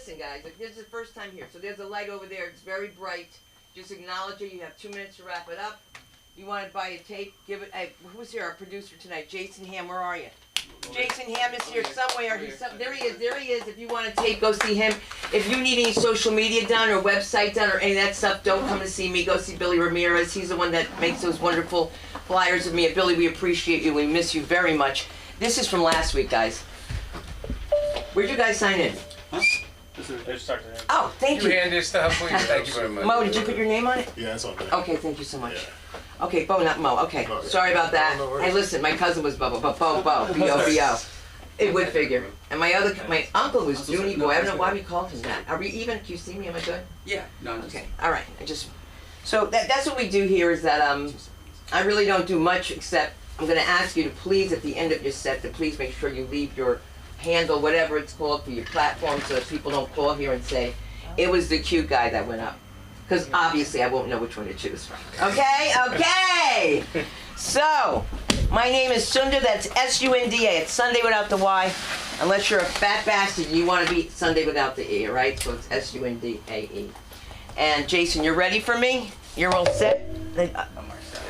listen, guys, if this is the first time here, so there's a light over there. It's very bright. Just acknowledge it. You have 2 minutes to wrap it up. You want to buy a tape? Give it. Hey, who's here? Our producer tonight, Jason Ham. Where are you? Jason Ham is here somewhere. There he is. There he is. If you want a tape, go see him. If you need any social media done or website done or any of that stuff, don't come to see me. Go see Billy Ramirez. He's the one that makes those wonderful flyers of me. And Billy, we appreciate you. We miss you very much. This is from last week, guys. Where'd you guys sign in? Huh? Oh, thank you. You hand your stuff, please. Thank you very much. Mo, did you put your name on it? Yeah, it's on there. Okay, thank you so much. Yeah. Okay, Bo, not Mo. Okay, Okay. sorry about that. No, no Hey, listen, my cousin was Bo, B-O-B-O. It would figure. And my uncle was Junie Boy. I don't know why we called him that. Are we even? Can you see me? Am I good? Yeah. No, Okay, all right. So that's what we do here is that I really don't do much except I'm going to ask you to please, at the end of your set, to please make sure you leave your handle, whatever it's called, for your platform so that people don't call here and say, it was the cute guy that went up. Because obviously I won't know which one to choose from. Okay? Okay! So, my name is Sunda, that's S-U-N-D-A. It's Sunday without the Y. Unless you're a fat bastard and you want to be Sunday without the E, right? So it's S-U-N-D-A-E. And Jason, you're ready for me? You're all set?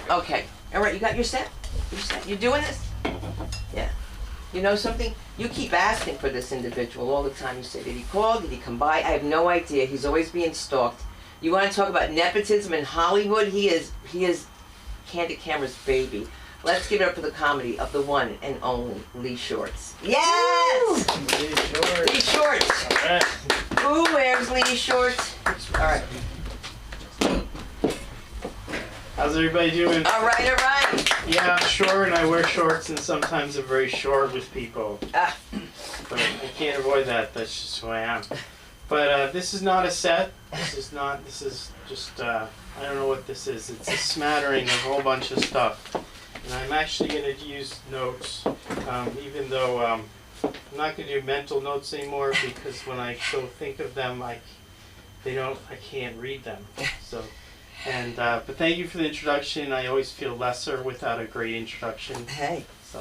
Okay. All right, you got your set? You doing this? Yeah. You know something? You keep asking for this individual all the time. You say, did he call? Did he come by? I have no idea. He's always being stalked. You want to talk about nepotism in Hollywood? He is Candid Camera's baby. Let's give it up for the comedy of the one and only Lee Shorts. Yes! Lee Shorts. Lee Shorts. All right. Who wears Lee Shorts? All right. How's everybody doing? All right, all right. Yeah, I'm short and I wear shorts and sometimes I'm very short with people. Ah. But I can't avoid that. That's just who I am. But this is not a set. This is just, I don't know what this is. It's a smattering of a whole bunch of stuff. And I'm actually going to use notes, even though I'm not going to do mental notes anymore because when I go think of them, I can't read them. So. And but thank you for the introduction. I always feel lesser without a great introduction. Hey. So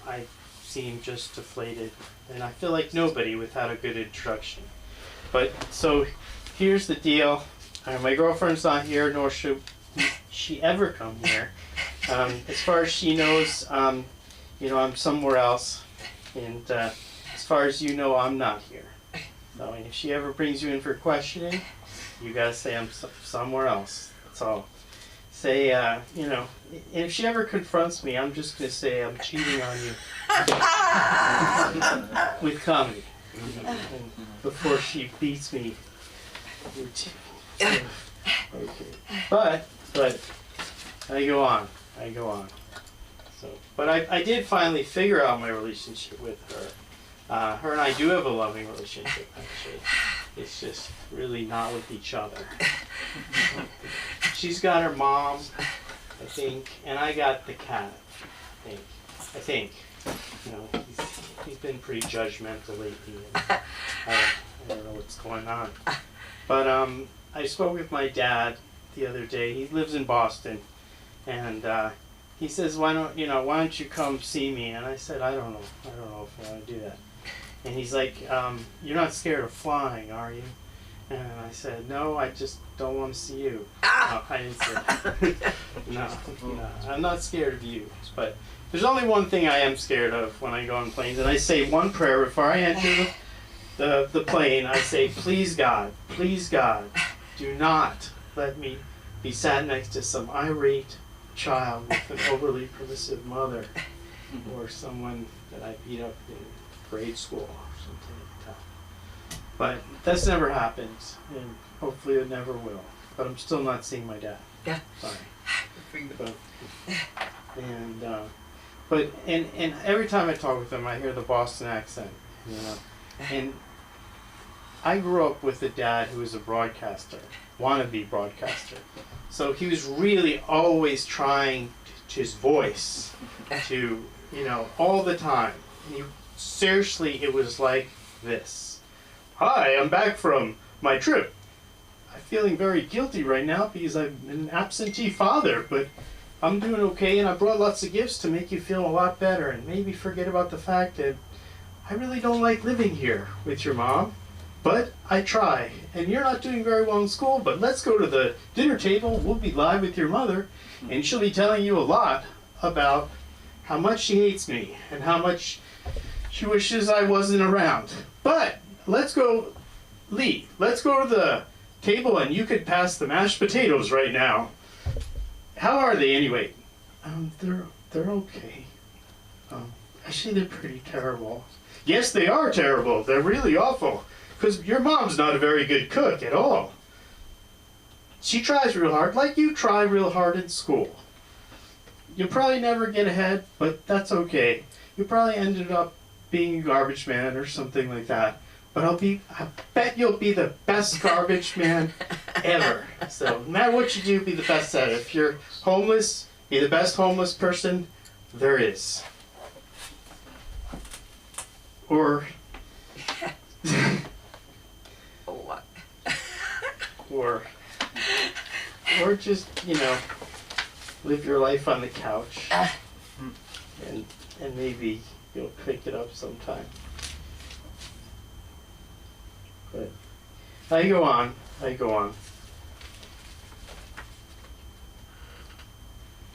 I seem just deflated, and I feel like nobody without a good introduction. But so here's the deal. My girlfriend's not here, nor should she ever come here. As far as she knows, you know, I'm somewhere else, and as far as you know, I'm not here. So if she ever brings you in for questioning, you gotta say I'm somewhere else. That's all. Say, you know, if she ever confronts me, I'm just gonna say I'm cheating on you with comedy. And before she beats me. Okay. But I go on. So, but I did finally figure out my relationship with her. Her and I do have a loving relationship, actually. It's just really not with each other. She's got her mom, I think, and I got the cat, I think. You know, he's been pretty judgmental lately, and I don't know what's going on. But I spoke with my dad the other day. He lives in Boston, and he says, why don't you come see me? And I said, I don't know if I want to do that. And he's like, you're not scared of flying, are you? And I said, no, I just don't want to see you. No, I didn't say that. No, I'm not scared of you. But there's only one thing I am scared of when I go on planes. And I say one prayer before I enter the plane. I say, please God, do not let me be sat next to some irate child with an overly permissive mother or someone that I beat up in grade school or something like that. But that's never happened, and hopefully it never will. But I'm still not seeing my dad. Yeah. Sorry. But every time I talk with him, I hear the Boston accent, you know. And I grew up with a dad who was a broadcaster, wannabe broadcaster. So he was really always trying his voice to, you know, all the time. Seriously, it was like this. Hi, I'm back from my trip. I'm feeling very guilty right now because I'm an absentee father, but I'm doing okay and I brought lots of gifts to make you feel a lot better and maybe forget about the fact that I really don't like living here with your mom. but I try. And you're not doing very well in school, but let's go to the dinner table. We'll be live with your mother, and she'll be telling you a lot about how much she hates me and how much she wishes I wasn't around. But let's go, Lee, let's go to the table and you could pass the mashed potatoes right now. How are they anyway? They're okay. Actually, they're pretty terrible. Yes, they are terrible. They're really awful. Because your mom's not a very good cook at all. She tries real hard, like you try real hard in school. You'll probably never get ahead, but that's okay. You probably ended up being a garbage man or something like that. But I bet you'll be the best garbage man ever. So no matter what you do, be the best at it. If you're homeless, be the best homeless person there is. Or What? or just, live your life on the couch. And maybe you'll pick it up sometime. But I go on.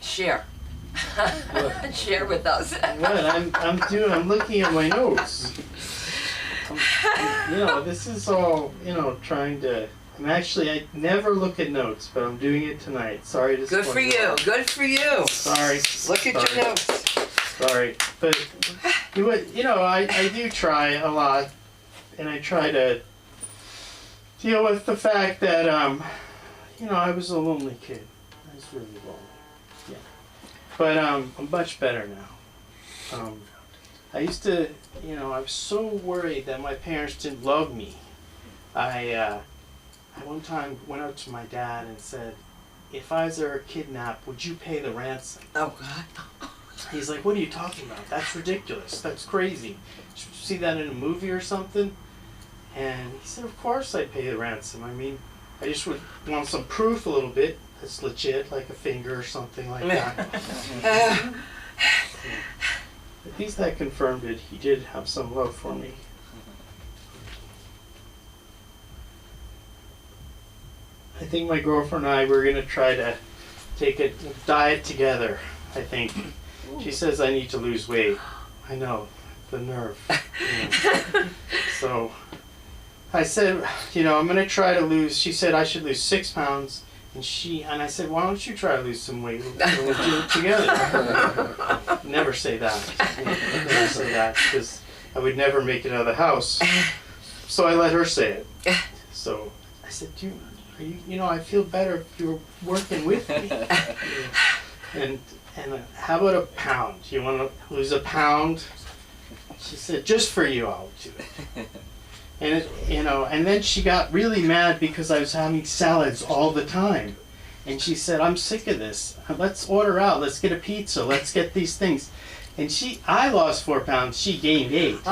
Share. Share with us. What I'm looking at my notes. This is all, trying to, I never look at notes, but I'm doing it tonight. Sorry to Good for you. Good for you. Sorry. Look at your notes. Sorry. But, I do try a lot, and I try to deal with the fact that, I was a lonely kid. I was really lonely. Yeah. But, I'm much better now. I used to, I was so worried that my parents didn't love me. I one time went up to my dad and said, if I was ever kidnapped, would you pay the ransom? Oh, God. He's like, what are you talking about? That's ridiculous. That's crazy. Did you see that in a movie or something? And he said, of course I'd pay the ransom. I just would want some proof a little bit. That's legit, like a finger or something like that. At least that confirmed it. He did have some love for me. I think my girlfriend and I were going to try to take a diet together, I think. She says I need to lose weight. I know, the nerve. So I said, I'm going to try to lose, she said I should lose 6 pounds. And I said, why don't you try to lose some weight? We'll do it together. Never say that. Never say that, because I would never make it out of the house. So I let her say it. So I said, I feel better if you're working with me. And how about a pound? You want to lose a pound? She said, just for you, I'll do it. And and then she got really mad because I was having salads all the time. And she said, I'm sick of this. Let's order out. Let's get a pizza. Let's get these things. And I lost 4 pounds. She gained 8.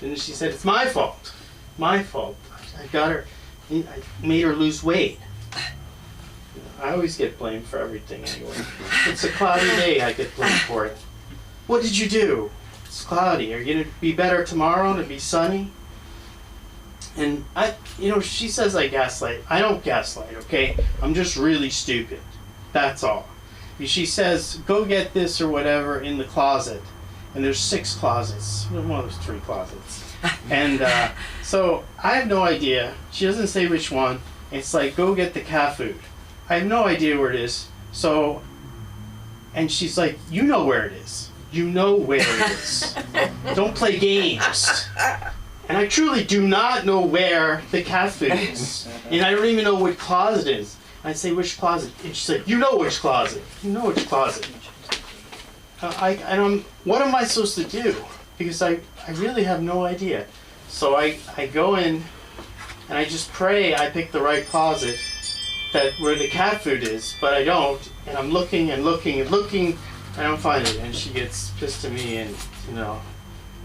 And she said, it's my fault. My fault. I made her lose weight. I always get blamed for everything anyway. It's a cloudy day, I get blamed for it. What did you do? It's cloudy. Are you going to be better tomorrow and it'll be sunny? And she says I gaslight. I don't gaslight, okay? I'm just really stupid. That's all. She says, go get this or whatever in the closet. And there's 6 closets. Well, there's 3 closets. And so I have no idea. She doesn't say which one. It's like, go get the cat food. I have no idea where it is. So, and she's like, you know where it is. You know where it is. Don't play games. And I truly do not know where the cat food is. And I don't even know what closet it is. I say, which closet? And she said, you know which closet. You know which closet. What am I supposed to do? Because I really have no idea. So I go in and I just pray I pick the right closet where the cat food is, but I don't. And I'm looking and looking and looking. I don't find it, and she gets pissed at me, and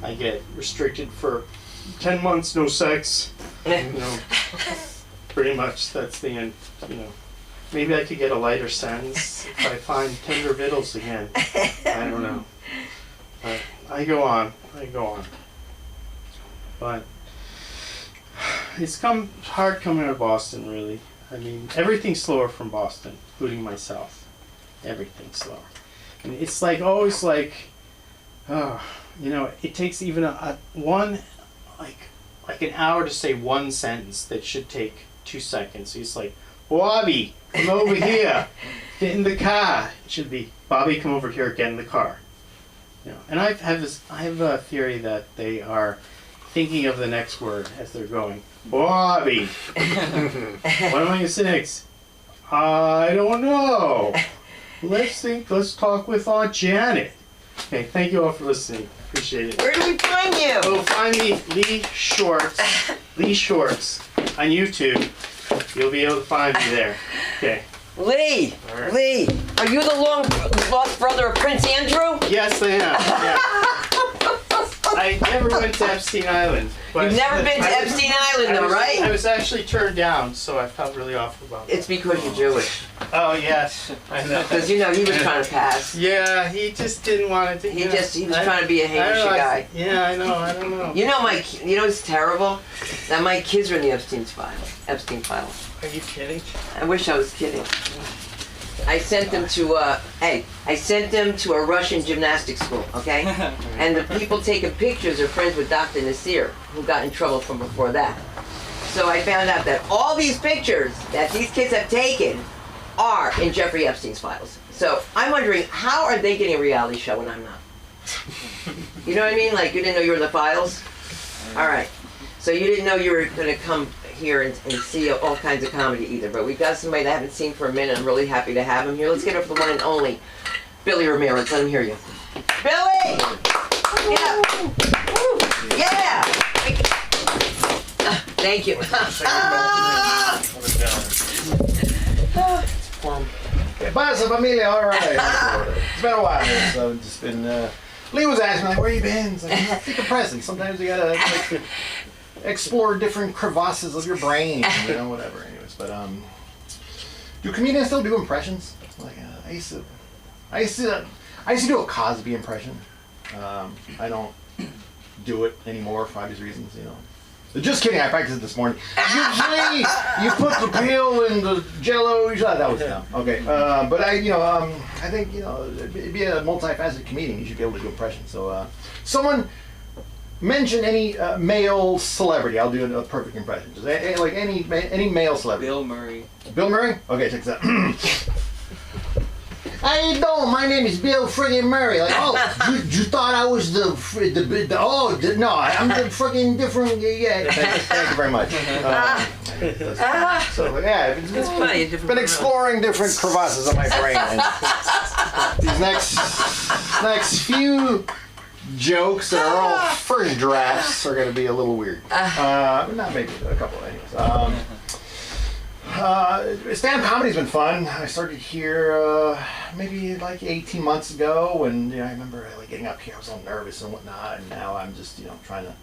I get restricted for 10 months, no sex. Pretty much that's the end. Maybe I could get a lighter sentence if I find tender victuals again. I don't know. But I go on. but it's hard coming out of Boston, really. I mean, everything's slower from Boston, including myself. Everything's slower. And it's like, always like, it takes even like an hour to say one sentence that should take 2 seconds. So it's like, Bobby, come over here, get in the car. It should be, Bobby, come over here, get in the car. And I have a theory that they are thinking of the next word as they're going. Bobby, what am I gonna say next? I don't know. Let's talk with Aunt Janet. Okay, thank you all for listening. Appreciate it. Where do we find you? Oh, find me Lee Shorts on YouTube. You'll be able to find me there. Okay. Lee, Right. Lee, are you the lost brother of Prince Andrew? Yes, I am. Yeah. I never went to Epstein Island. But You've never been to Epstein Island, though, right? I was actually turned down, so I felt really awful about it. It's because you're Jewish. Oh, yes. I know. Because he was trying to pass. Yeah, he just didn't want to. He was trying to be a Hamish guy. Yeah, I know. I don't know. You know what's terrible? That my kids are in the Epstein file. Are you kidding? I wish I was kidding. I sent them to a Russian gymnastics school, okay? And the people taking pictures are friends with Dr. Nasir, who got in trouble from before that. So I found out that all these pictures that these kids have taken are in Jeffrey Epstein's files. So I'm wondering, how are they getting a reality show when I'm not? You know what I mean? Like, you didn't know you were in the files? All right. So you didn't know you were going to come here and see all kinds of comedy either. But we've got somebody that I haven't seen for a minute. I'm really happy to have him here. Let's get her for the one and only, Billy Ramirez. Let him hear you. Billy! Yeah! Yeah! Thank you. ¿Qué pasa, familia? All right. It's been a while. So I've just been. Lee was asking me, like, where you been? It's like, take a present. Sometimes you gotta explore different crevasses of your brain, whatever. Anyways, but do comedians still do impressions? Like I used to do a Cosby impression. I don't do it anymore for obvious reasons, Just kidding, I practiced it this morning. Usually, you put the pill in the Jell-O. That was dumb. Okay, but I think be a multifaceted comedian. You should be able to do impressions. So, someone mention any male celebrity. I'll do a perfect impression. Just like any male celebrity. Bill Murray. Bill Murray? Okay, check this out. How you doing? My name is Bill friggin' Murray. Like, you thought I was no, I'm the friggin' different. Yeah, thank you very much. So yeah, It's funny. been exploring different crevasses of my brain. And these next few jokes that are all first drafts are going to be a little weird. Not maybe a couple anyways. Stand-up comedy's been fun. I started here maybe like 18 months ago, and I remember getting up here, I was all nervous and whatnot, and now I'm just trying to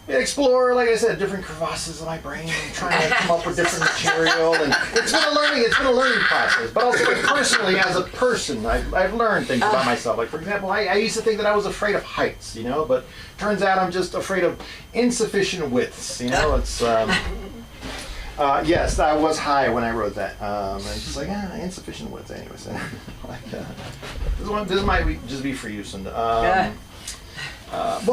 explore, like I said, different crevasses of my brain, trying to come up with different material, and it's been a learning process. But also personally, as a person, I've learned things about myself. Like for example, I used to think that I was afraid of heights, but turns out I'm just afraid of insufficient widths. It's yes, I was high when I wrote that. And it's just like, insufficient widths anyways. This might just be for use. And, I'm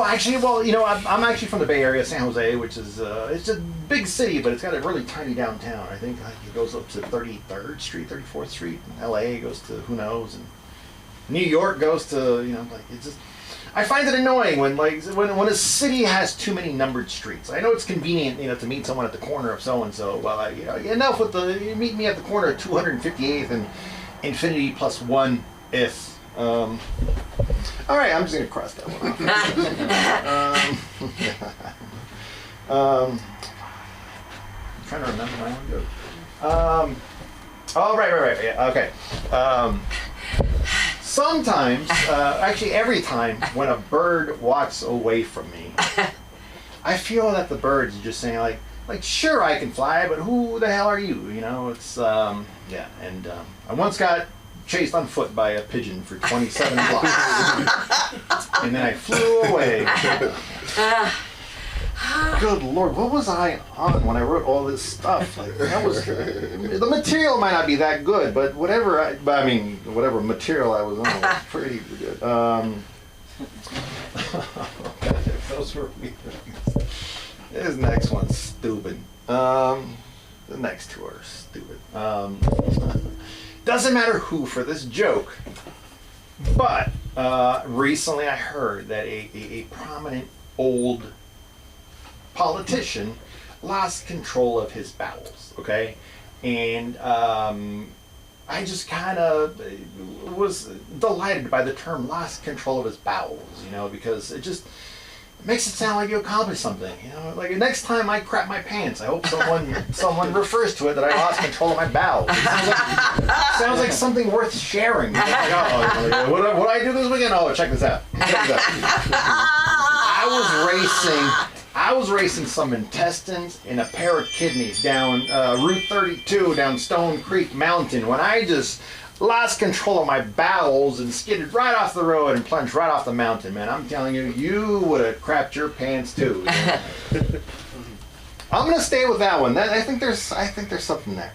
actually from the Bay Area, San Jose, which is, it's a big city, but it's got a really tiny downtown. I think it goes up to 33rd Street, 34th Street. LA goes to who knows. And New York goes to, it's just, I find it annoying when a city has too many numbered streets. I know it's convenient, to meet someone at the corner of so and so. Well, enough with you meet me at the corner of 258th and Infinity plus 1th. All right, I'm just gonna cross that one off. I'm trying to remember my own joke. Right. Yeah, okay. Sometimes, actually every time, when a bird walks away from me, I feel that the bird's just saying like sure I can fly, but who the hell are you? It's yeah. And I once got chased on foot by a pigeon for 27 blocks, and then I flew away. Good Lord, what was I on when I wrote all this stuff? Like, that was the material might not be that good, but whatever whatever material I was on was pretty good. Those were weird. This next one's stupid. The next two are stupid. Doesn't matter who for this joke, but recently I heard that a prominent old politician lost control of his bowels, okay? And I just kind of was delighted by the term lost control of his bowels, because it just makes it sound like you accomplished something, Like next time I crap my pants, I hope someone refers to it that I lost control of my bowels. It sounds like something worth sharing. Like, what did I do this weekend? Oh, check this out. I was racing some intestines and a pair of kidneys down Route 32 down Stone Creek Mountain when I just lost control of my bowels and skidded right off the road and plunged right off the mountain, man. I'm telling you, you would have crapped your pants too. I'm gonna stay with that one. I think there's something there.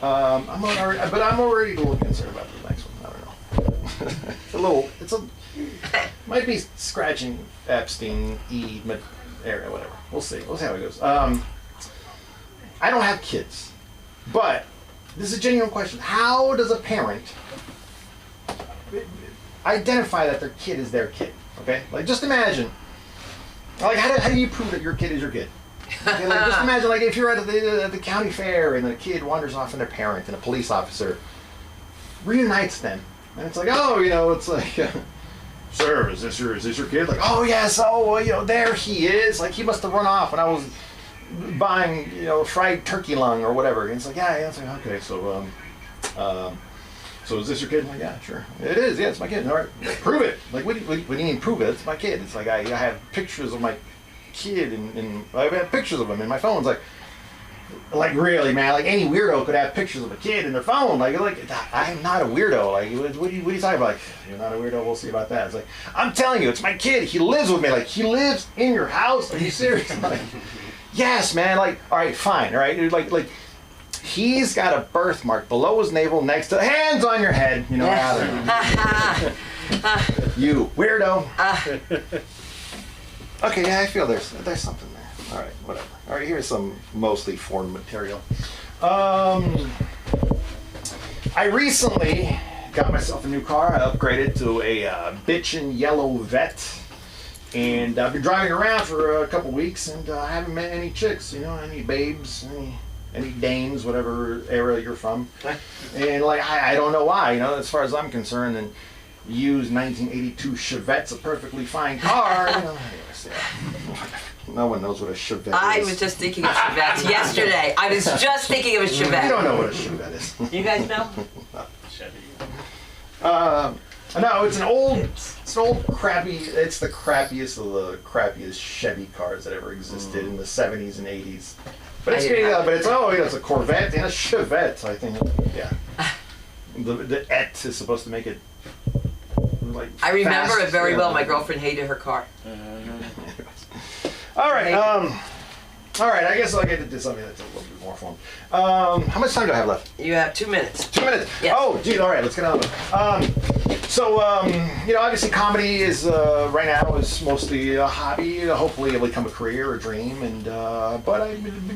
I'm already a little concerned about the next one. I don't know. Might be scratching Epstein area, whatever. We'll see how it goes. I don't have kids, but this is a genuine question. How does a parent identify that their kid is their kid? Okay, like just imagine. Like how do you prove that your kid is your kid? Okay, like just imagine like if you're at the county fair and the kid wanders off and their parent and a police officer reunites them, and it's like, oh, it's like. Sir, is this your kid? Like, oh yes, there he is. Like he must have run off when I was buying, fried turkey lung or whatever. And it's like, yeah. It's like, okay, so is this your kid? I'm like, yeah, sure, it is. Yeah, it's my kid. All right, prove it. Like, what do you mean prove it? It's my kid. It's like I have pictures of my kid and I have pictures of him in my phone. It's like really, man, like any weirdo could have pictures of a kid in their phone. Like I'm not a weirdo. Like, what are you talking about? Like, you're not a weirdo. We'll see about that. It's like, I'm telling you, it's my kid. He lives with me. Like, he lives in your house. Are you serious? Like, yes, man. Like, all right, fine. All right, like, he's got a birthmark below his navel, next to hands on your head. I don't know. You weirdo. Okay, yeah, I feel there's something there. All right, whatever. All right, here's some mostly foreign material. I recently got myself a new car. I upgraded to a bitchin' yellow Vet. And I've been driving around for a couple weeks, and I haven't met any chicks, any babes, any dames, whatever era you're from. And, like, I don't know why, as far as I'm concerned. And used 1982 Chevette's a perfectly fine car. No one knows what a Chevette is. I was just thinking of Chevettes yesterday. I was just thinking of a Chevette. You don't know what a Chevette is. You guys know? Chevy. No, it's an old crappy. It's the crappiest of the crappiest Chevy cars that ever existed in the 70s and 80s. But it's it's a Corvette and a Chevette. I think, yeah. The "et" is supposed to make it like. I remember fast, it very well. My girlfriend hated her car. All right. All right. I guess I'll get into something that's a little bit more fun. How much time do I have left? You have 2 minutes. 2 minutes. Yes. Oh, geez. All right. Let's get on with it. So obviously, comedy is right now is mostly a hobby. Hopefully, it'll become a career, a dream, and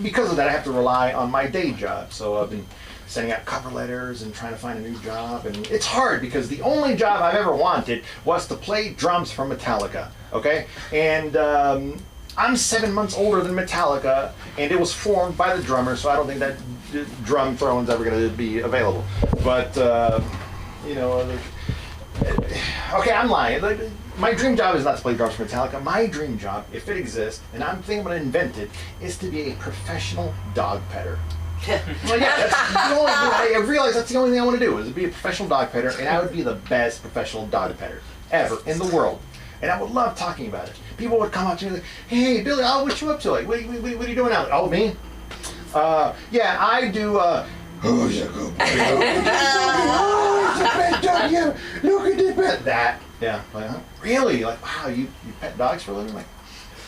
because of that, I have to rely on my day job. So I've been sending out cover letters and trying to find a new job, and it's hard because the only job I've ever wanted was to play drums for Metallica. Okay, and I'm 7 months older than Metallica, and it was formed by the drummer, so I don't think that drum throwing's ever going to be available. But okay, I'm lying. My dream job is not to play drums for Metallica. My dream job, if it exists, and I'm thinking I'm going to invent it, is to be a professional dog petter. Well, yeah, that's the only thing I realize that's the only thing I want to do is to be a professional dog petter, and I would be the best professional dog petter ever in the world. And I would love talking about it. People would come up to me like, "Hey, Billy, what you up to? Like, what are you doing now?" Like, "Oh, me? Yeah, I do. Oh, yeah, go, yeah, look at this pet. That, yeah, like, huh? Really? Like, wow, you pet dogs for a living? Like,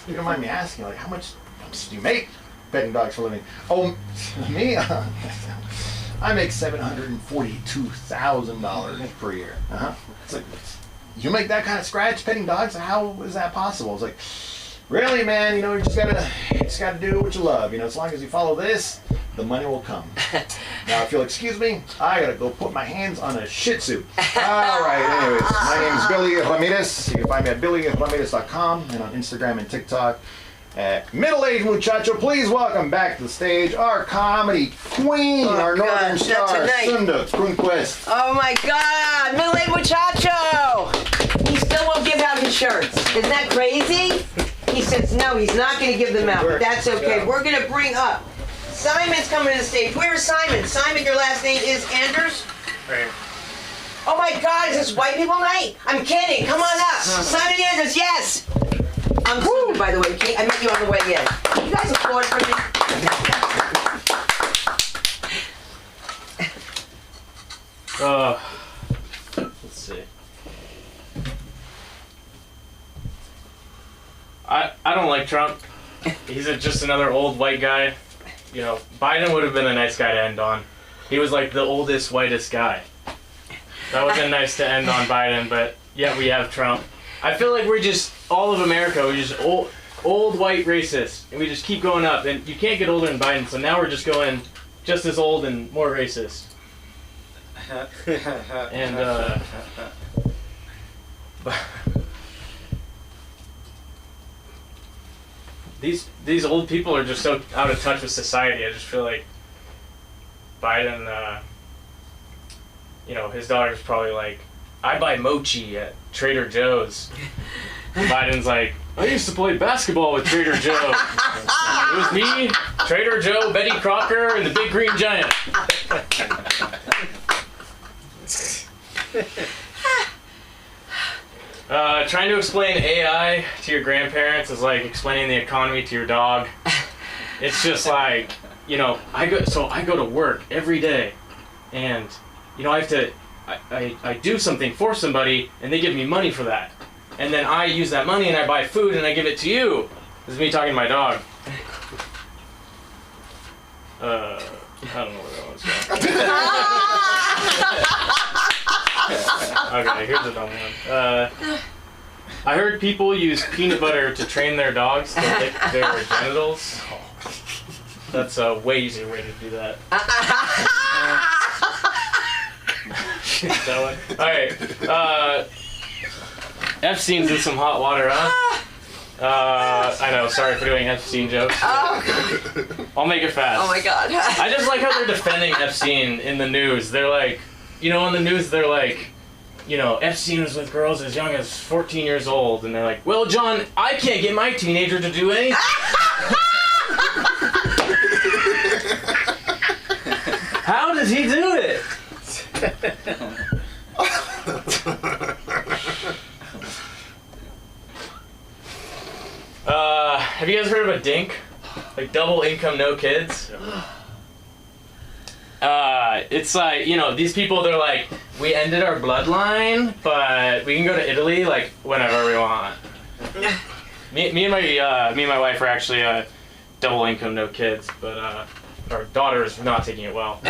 you don't mind me asking, like, how much you make petting dogs for a living? Oh, me? I make $742,000 per year. It's like, you make that kind of scratch petting dogs? How is that possible? It's like, really, man? You know, you just gotta do what you love. You know, as long as you follow this, the money will come. Now, if you'll excuse me, I gotta go put my hands on a Shih Tzu. All right. Anyways, my name is Billy Ramirez. You can find me at billyramirez.com and on Instagram and TikTok at Middle-Aged Muchacho. Please welcome back to the stage our comedy queen, our northern star, Sunda Grunquist. Oh my God, Middle-Aged Muchacho! He still won't give out his shirts. Isn't that crazy? He says no, he's not going to give them out, but that's okay. We're going to bring up Simon's coming to the stage. Where is Simon? Simon, your last name is Anders? Right. Oh my God, is this white people night? I'm kidding. Come on up. Simon Anders, yes. I'm Simon, by the way. I met you on the way in. You guys applaud for me? Let's see. I don't like Trump. He's just another old white guy. You know, Biden would have been a nice guy to end on. He was like the oldest, whitest guy. That would have been nice to end on Biden, but yet we have Trump. I feel like we're just, all of America, we're just old white racists, and we just keep going up, and you can't get older than Biden, so now we're just going just as old and more racist. And, these old people are just so out of touch with society. I just feel like Biden, you know, his daughter's probably like, I buy mochi at Trader Joe's. Biden's like, I used to play basketball with Trader Joe. It was me, Trader Joe, Betty Crocker, and the Big Green Giant. Trying to explain AI to your grandparents is like explaining the economy to your dog. It's just like, you know, I go to work every day, and you know, I do something for somebody, and they give me money for that, and then I use that money and I buy food and I give it to you. This is me talking to my dog. I don't know where that one's going. Okay, here's a dumb one. I heard people use peanut butter to train their dogs to lick their genitals. That's a way easier way to do that. That one. Alright. Epstein did some hot water, huh? I know, sorry for doing Epstein jokes. I'll make it fast. Oh my God. I just like how they're defending Epstein in the news. They're like, you know, in the news they're like, you know, Epstein was with girls as young as 14 years old, and they're like, well, John, I can't get my teenager to do anything. How does he do it? Have you guys heard of a DINK? Like double income, no kids? It's like, you know, these people, they're like, we ended our bloodline, but we can go to Italy like whenever we want. Me and my wife are actually double income, no kids, but our daughter is not taking it well.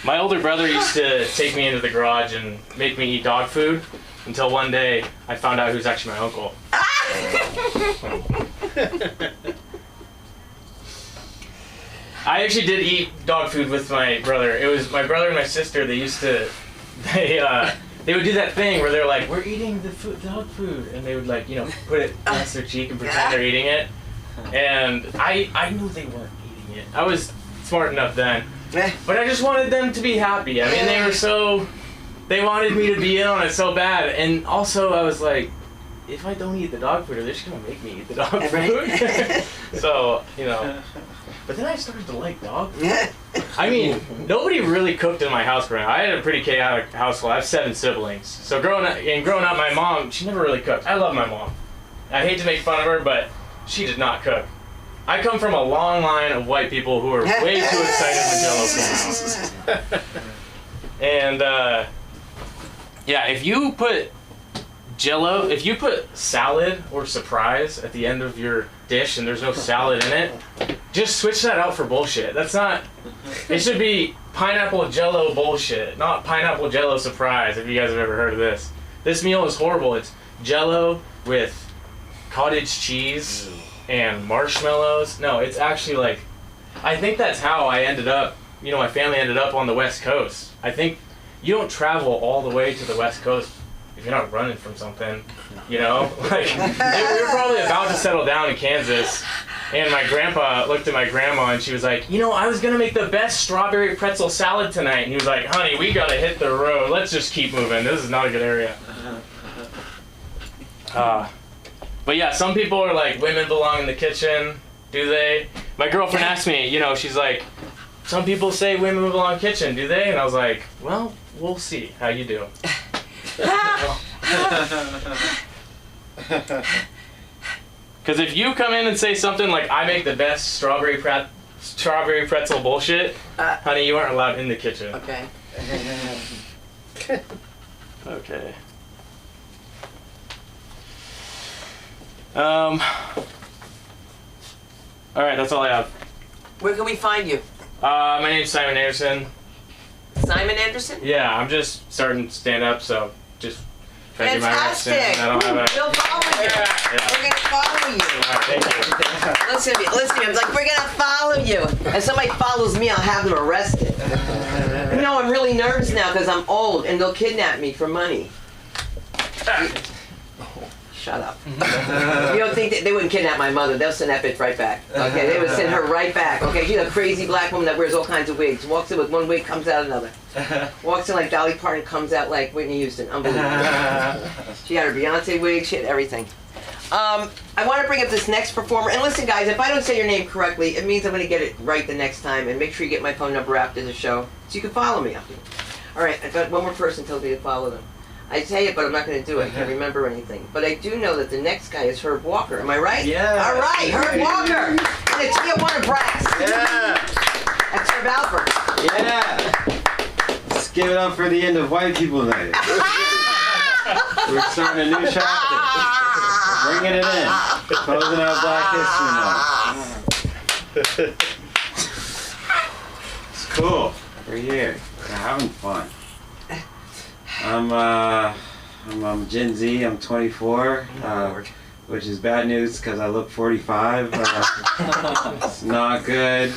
My older brother used to take me into the garage and make me eat dog food until one day I found out he was actually my uncle. I actually did eat dog food with my brother. It was my brother and my sister. They would do that thing where they're like, we're eating the dog food, and they would like, you know, put it against their cheek and pretend they're eating it. And I knew they weren't eating it. I was smart enough then. But I just wanted them to be happy. I mean, they wanted me to be in on it so bad. And also, I was like, if I don't eat the dog food, they're just going to make me eat the dog food. So, you know. But then I started to like dog food. I mean, nobody really cooked in my house growing up. I had a pretty chaotic household. I have 7 siblings. So growing up, my mom, she never really cooked. I love my mom. I hate to make fun of her, but she did not cook. I come from a long line of white people who are way too excited when Jell-O came out. And yeah, if you put Jell-O, if you put salad or surprise at the end of your dish and there's no salad in it, just switch that out for bullshit. That's not. It should be pineapple Jell-O bullshit, not pineapple Jell-O surprise. If you guys have ever heard of this, this meal is horrible. It's Jell-O with cottage cheese and marshmallows. No, it's actually like, I think that's how I ended up, you know, my family ended up on the West Coast. I think you don't travel all the way to the West Coast if you're not running from something, you know? Like, we were probably about to settle down in Kansas, and my grandpa looked at my grandma and she was like, you know, I was gonna make the best strawberry pretzel salad tonight. And he was like, honey, we gotta hit the road. Let's just keep moving. This is not a good area. But yeah, some people are like, women belong in the kitchen. Do they? My girlfriend asked me, you know, she's like, some people say women belong in the kitchen. Do they? And I was like, well, we'll see how you do. Because if you come in and say something like, I make the best strawberry pretzel bullshit, honey, you aren't allowed in the kitchen. Okay. Okay. Alright, that's all I have. Where can we find you? My name's Simon Anderson. Simon Anderson? Yeah, I'm just starting to stand up, so just try to do my reps soon. Fantastic! I don't have a... We'll follow you. Yeah. We're gonna follow you. Alright, thank you. Listen to me. I'm like, we're gonna follow you. If somebody follows me, I'll have them arrested. You know, I'm really nervous now because I'm old and they'll kidnap me for money. Shut up. You don't think that they wouldn't kidnap my mother? They'll send that bitch right back. Okay, they would send her right back. Okay, she's a crazy black woman that wears all kinds of wigs. Walks in with one wig, comes out another. Walks in like Dolly Parton, comes out like Whitney Houston. Unbelievable. She had her Beyonce wig, she had everything. I want to bring up this next performer. And listen, guys, if I don't say your name correctly, it means I'm going to get it right the next time. And make sure you get my phone number after the show so you can follow me after. All right, I've got one more person tells me to follow them. I say it, but I'm not going to do it. I can't remember anything. But I do know that the next guy is Herb Walker. Am I right? Yeah. All right, Herb Walker. And the Tijuana Brass. Yeah. That's Herb Alpert. Yeah. Let's give it up for the end of White People Night. We're starting a new chapter. Bringing it in. Closing out Black History Month. It's cool. We're here. We're having fun. I'm Gen Z. I'm 24, which is bad news because I look 45. It's not good.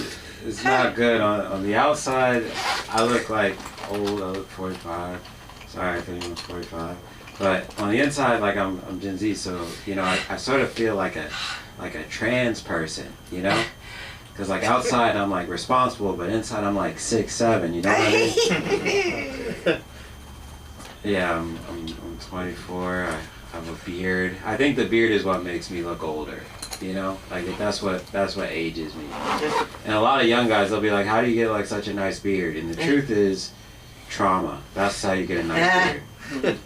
It's not good on the outside. I look like old. I look 45. Sorry if anyone's 45. But on the inside, like I'm Gen Z, so you know I sort of feel like a trans person, you know. Because like outside I'm like responsible, but inside I'm like 6'7", you know what I mean? Yeah, I'm 24. I have a beard. I think the beard is what makes me look older. You know, like that's what ages me. And a lot of young guys, they'll be like, "How do you get like such a nice beard?" And the truth is, trauma. That's how you get a nice beard.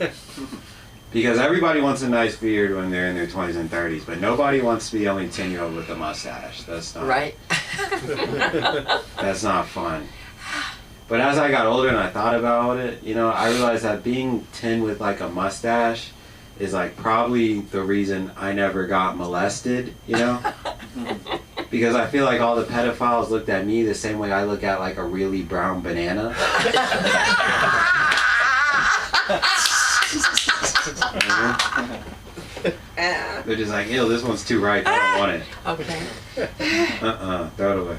Because everybody wants a nice beard when they're in their 20s and 30s, but nobody wants to be only 10-year-old with a mustache. That's not right. That's not fun. But as I got older and I thought about it, you know, I realized that being 10 with like a mustache is like probably the reason I never got molested, you know? Because I feel like all the pedophiles looked at me the same way I look at like a really brown banana. They're just like, ew, this one's too ripe, I don't want it. Okay. Throw it away.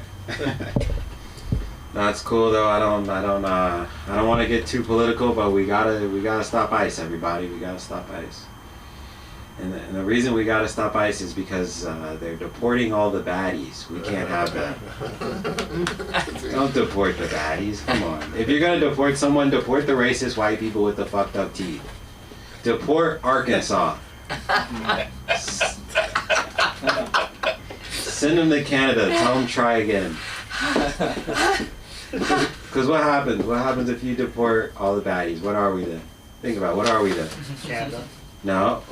That's cool though. I don't want to get too political, but we gotta stop ICE, everybody. We gotta stop ICE. And the reason we gotta stop ICE is because they're deporting all the baddies. We can't have that. Don't deport the baddies. Come on. If you're gonna deport someone, deport the racist white people with the fucked up teeth. Deport Arkansas. Send them to Canada. Tell them try again. Because what happens? What happens if you deport all the baddies? What are we then? Think about it. What are we then? Canada. No.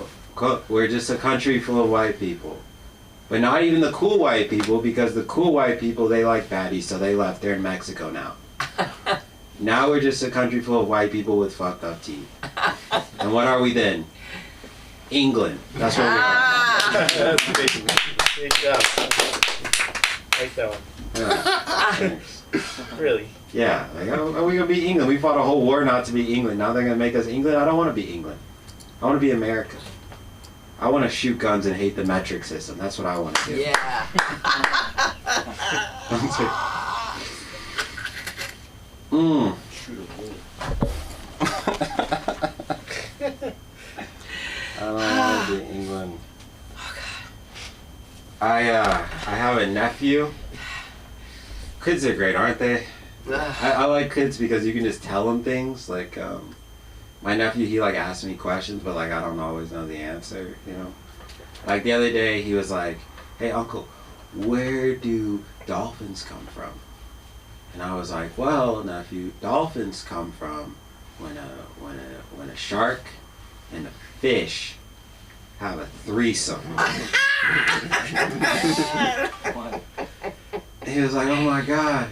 We're just a country full of white people. But not even the cool white people, because the cool white people, they like baddies, so they left. They're in Mexico now. Now we're just a country full of white people with fucked up teeth. And what are we then? England. That's what we are. That's great. Great job. Like that one. Yeah. Really? Yeah, like, are we gonna be England? We fought a whole war not to be England. Now they're gonna make us England? I don't want to be England. I want to be America. I want to shoot guns and hate the metric system. That's what I want to do. Yeah. I don't want to be England. I have a nephew. Kids are great, aren't they? I like kids because you can just tell them things. Like, my nephew, he like asks me questions, but like I don't always know the answer, you know? Like the other day, he was like, "Hey uncle, where do dolphins come from?" And I was like, "Well, nephew, dolphins come from when a shark and a fish have a threesome." He was like, "Oh my God,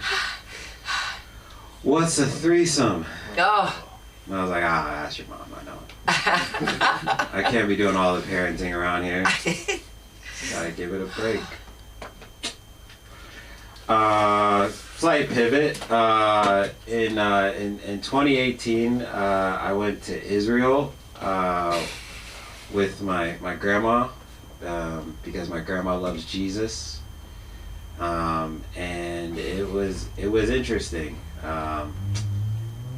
what's a threesome?" Oh. And I was like, ask your mom, I know. I can't be doing all the parenting around here. Gotta give it a break. Slight pivot. In 2018, I went to Israel with my grandma because my grandma loves Jesus, and it was interesting.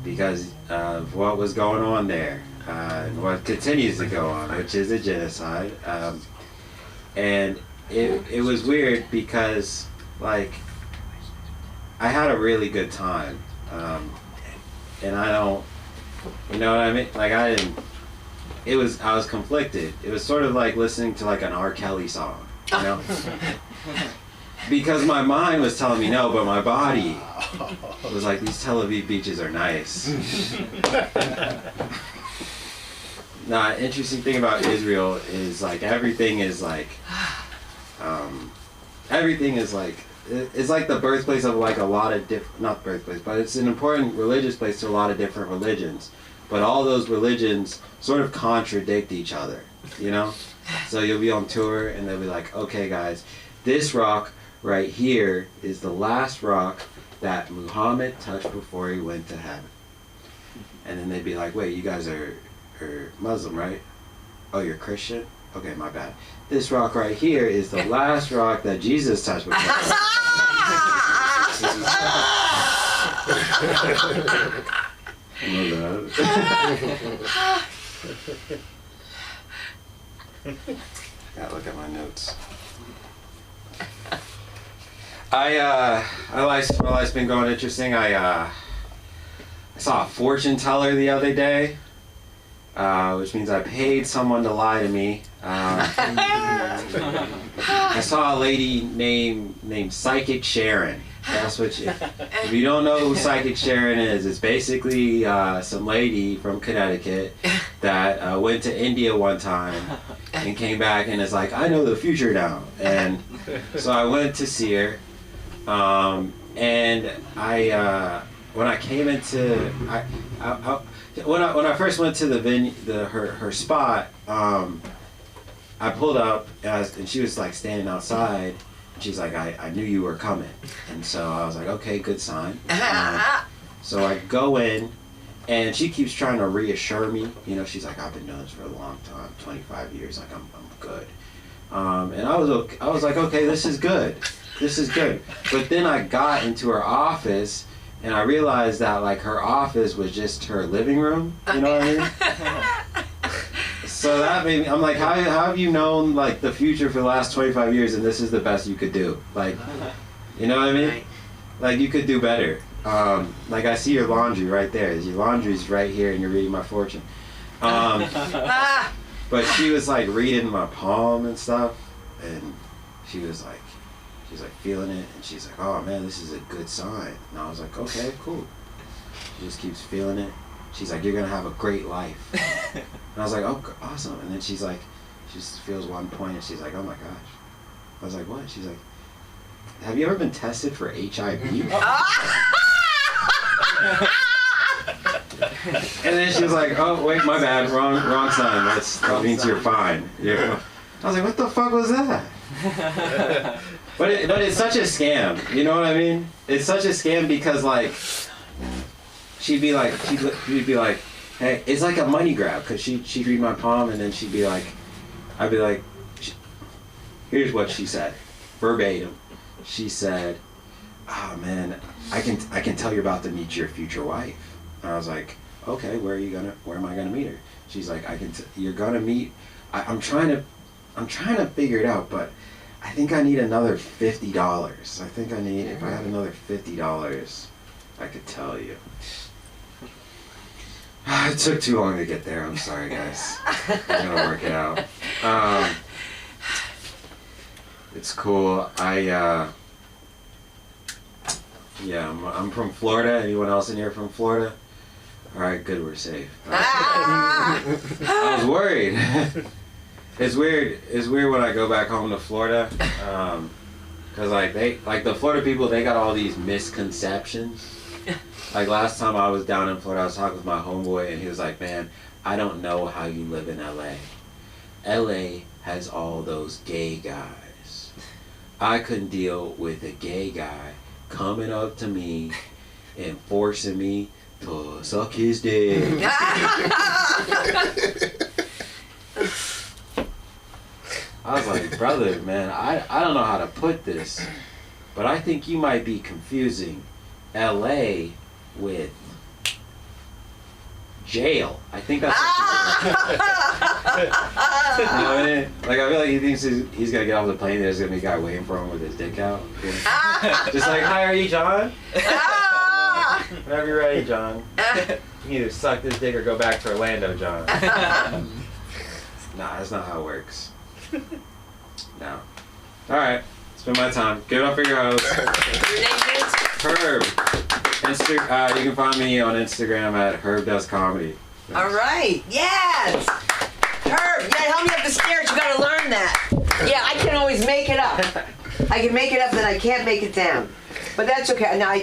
Because of what was going on there, and what continues to go on, which is a genocide. And it was weird because, like, I had a really good time. And I don't, you know what I mean? Like, I was conflicted. It was sort of like listening to like an R. Kelly song, you know? Because my mind was telling me no, but my body was like, these Tel Aviv beaches are nice. Nah, interesting thing about Israel is like everything is like it's like the birthplace of like a lot of not birthplace, but it's an important religious place to a lot of different religions. But all those religions sort of contradict each other, you know? So you'll be on tour and they'll be like, "Okay guys, this rock right here is the last rock that Muhammad touched before he went to heaven." And then they'd be like, "Wait, you guys are Muslim, right? Oh, you're Christian? Okay, my bad. This rock right here is the last rock that Jesus touched before." Gotta look at my notes. My life's been going interesting. I saw a fortune teller the other day, which means I paid someone to lie to me. I saw a lady named Psychic Sharon. That's what if you don't know who Psychic Sharon is, it's basically some lady from Connecticut that went to India one time and came back and is like, "I know the future now." And so I went to see her. And when I came into, when I first went to the venue, her spot, I pulled up and she was like standing outside, and she's like, I knew you were coming, and so I was like, okay, good sign. So I go in, and she keeps trying to reassure me, you know, she's like, "I've been doing this for a long time, 25 years, like I'm good. And I was like, okay, this is good. But then I got into her office and I realized that like her office was just her living room, you know what I mean? So that made me, I'm like, how have you known like the future for the last 25 years and this is the best you could do? Like, you know what I mean? Like you could do better. Like I see your laundry right there. Your laundry's right here and you're reading my fortune. But she was like reading my palm and stuff, and she was like feeling it, and she's like, "Oh man, this is a good sign." And I was like, "Okay, cool." She just keeps feeling it. She's like, "You're gonna have a great life." And I was like, "Oh, awesome." And then she's like, she just feels one point, and she's like, "Oh my gosh, I was like, what? She's like, have you ever been tested for HIV? And then she was like, oh, wait, my bad, wrong sign. That means you're fine. Yeah. I was like, what the fuck was that? But it's such a scam. You know what I mean? It's such a scam because, like, she'd be like, hey, it's like a money grab because she'd read my palm and then she'd be like, I'd be like, here's what she said, verbatim. She said, oh man, I can tell you're about to meet your future wife. And I was like, okay, where am I gonna meet her? She's like, you're gonna meet. I'm trying to figure it out, but I think I need another $50. I think if I had another $50, I could tell you. It took too long to get there. I'm sorry, guys. I'm gonna work it out. It's cool. I'm from Florida. Anyone else in here from Florida? All right, good. We're safe. I was worried. It's weird. It's weird when I go back home to Florida, cause the Florida people, they got all these misconceptions. Like last time I was down in Florida, I was talking with my homeboy, and he was like, "Man, I don't know how you live in LA. LA has all those gay guys. I couldn't deal with a gay guy coming up to me and forcing me to suck his dick." I was like, brother, man, I don't know how to put this, but I think you might be confusing LA with jail. I think that's what you know what I mean? Like, I feel like he thinks he's gonna get off the plane and there's gonna be a guy waiting for him with his dick out. Just like, hi, are you John? Whenever you're ready, John. You can either suck this dick or go back to Orlando, John. Nah, that's not how it works. No. Alright, spend my time. Give it up for your host. Herb. You can find me on Instagram at Herb Does Comedy. Thanks. All right. Yes. Herb, yeah, help me up the stairs. You gotta learn that. Yeah, I can always make it up. I can make it up, then I can't make it down. But that's okay. Now,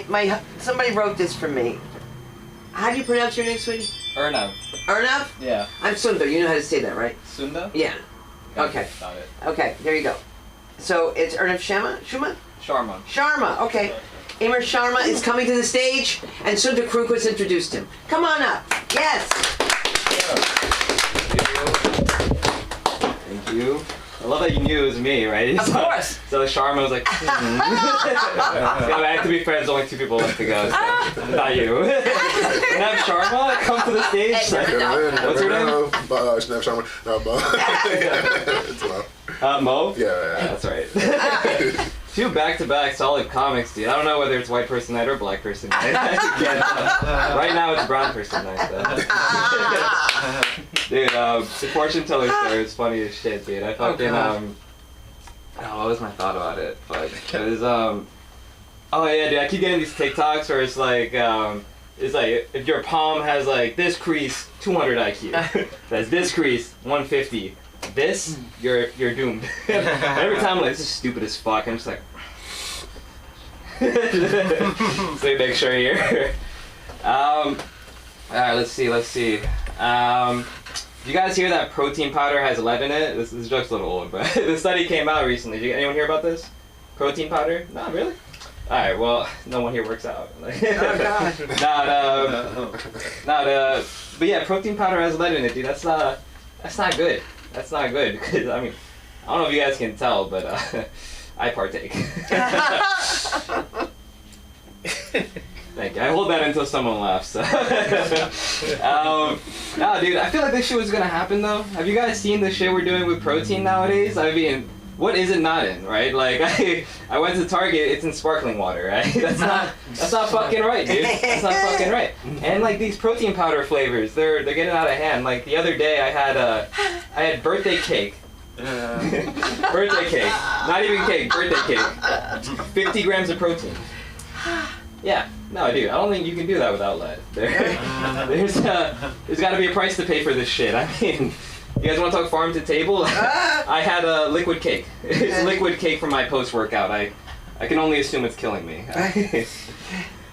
somebody wrote this for me. How do you pronounce your name, sweetie? Ernav. Ernav? Yeah. I'm Sundar. You know how to say that, right? Sunda? Yeah. Okay. Got it. Okay, there you go. So it's Ernav Shuma? Sharma. Sharma, okay. Amir Sharma is coming to the stage, and Sundar Krukwas introduced him. Come on up. Yes. Thank you. I love that you knew it was me, right? Of course. So Sharma was like, I have to be friends, only 2 people left to go, so not you. And have Sharma come to the stage. What's her name? Sharma. No, Mo. It's Mo. Mo? Yeah. That's right. 2 back-to-back solid comics, dude. I don't know whether it's white person night or black person night. Right now it's brown person night, though. Dude, the fortune teller story is funny as shit, dude. I fucking, what was my thought about it? But it was, oh yeah, dude, I keep getting these TikToks where it's like if your palm has like this crease, 200 IQ. That's this crease, 150. This, you're doomed. Every time I'm like, this is stupid as fuck. I'm just like, so make sure you're here. Alright, let's see. Do you guys hear that protein powder has lead in it? This joke's a little old, but the study came out recently. Did anyone hear about this? Protein powder? No, really? Alright, well, no one here works out. Oh, God. But yeah, protein powder has lead in it, dude. That's not good. That's not good. Cause, I mean, I don't know if you guys can tell, but I partake. Thank you. I hold that until someone laughs. Nah, dude, I feel like this shit was gonna happen though. Have you guys seen the shit we're doing with protein nowadays? I mean, what is it not in, right? Like, I went to Target, it's in sparkling water, right? That's not fucking right, dude. That's not fucking right. And like these protein powder flavors, they're getting out of hand. Like the other day, I had birthday cake. Birthday cake. Not even cake, birthday cake. 50 grams of protein. Yeah. No, dude, I don't think you can do that without lead. There's got to be a price to pay for this shit. I mean, You guys want to talk farm to table? I had a liquid cake. It's liquid cake for my post-workout. I can only assume it's killing me.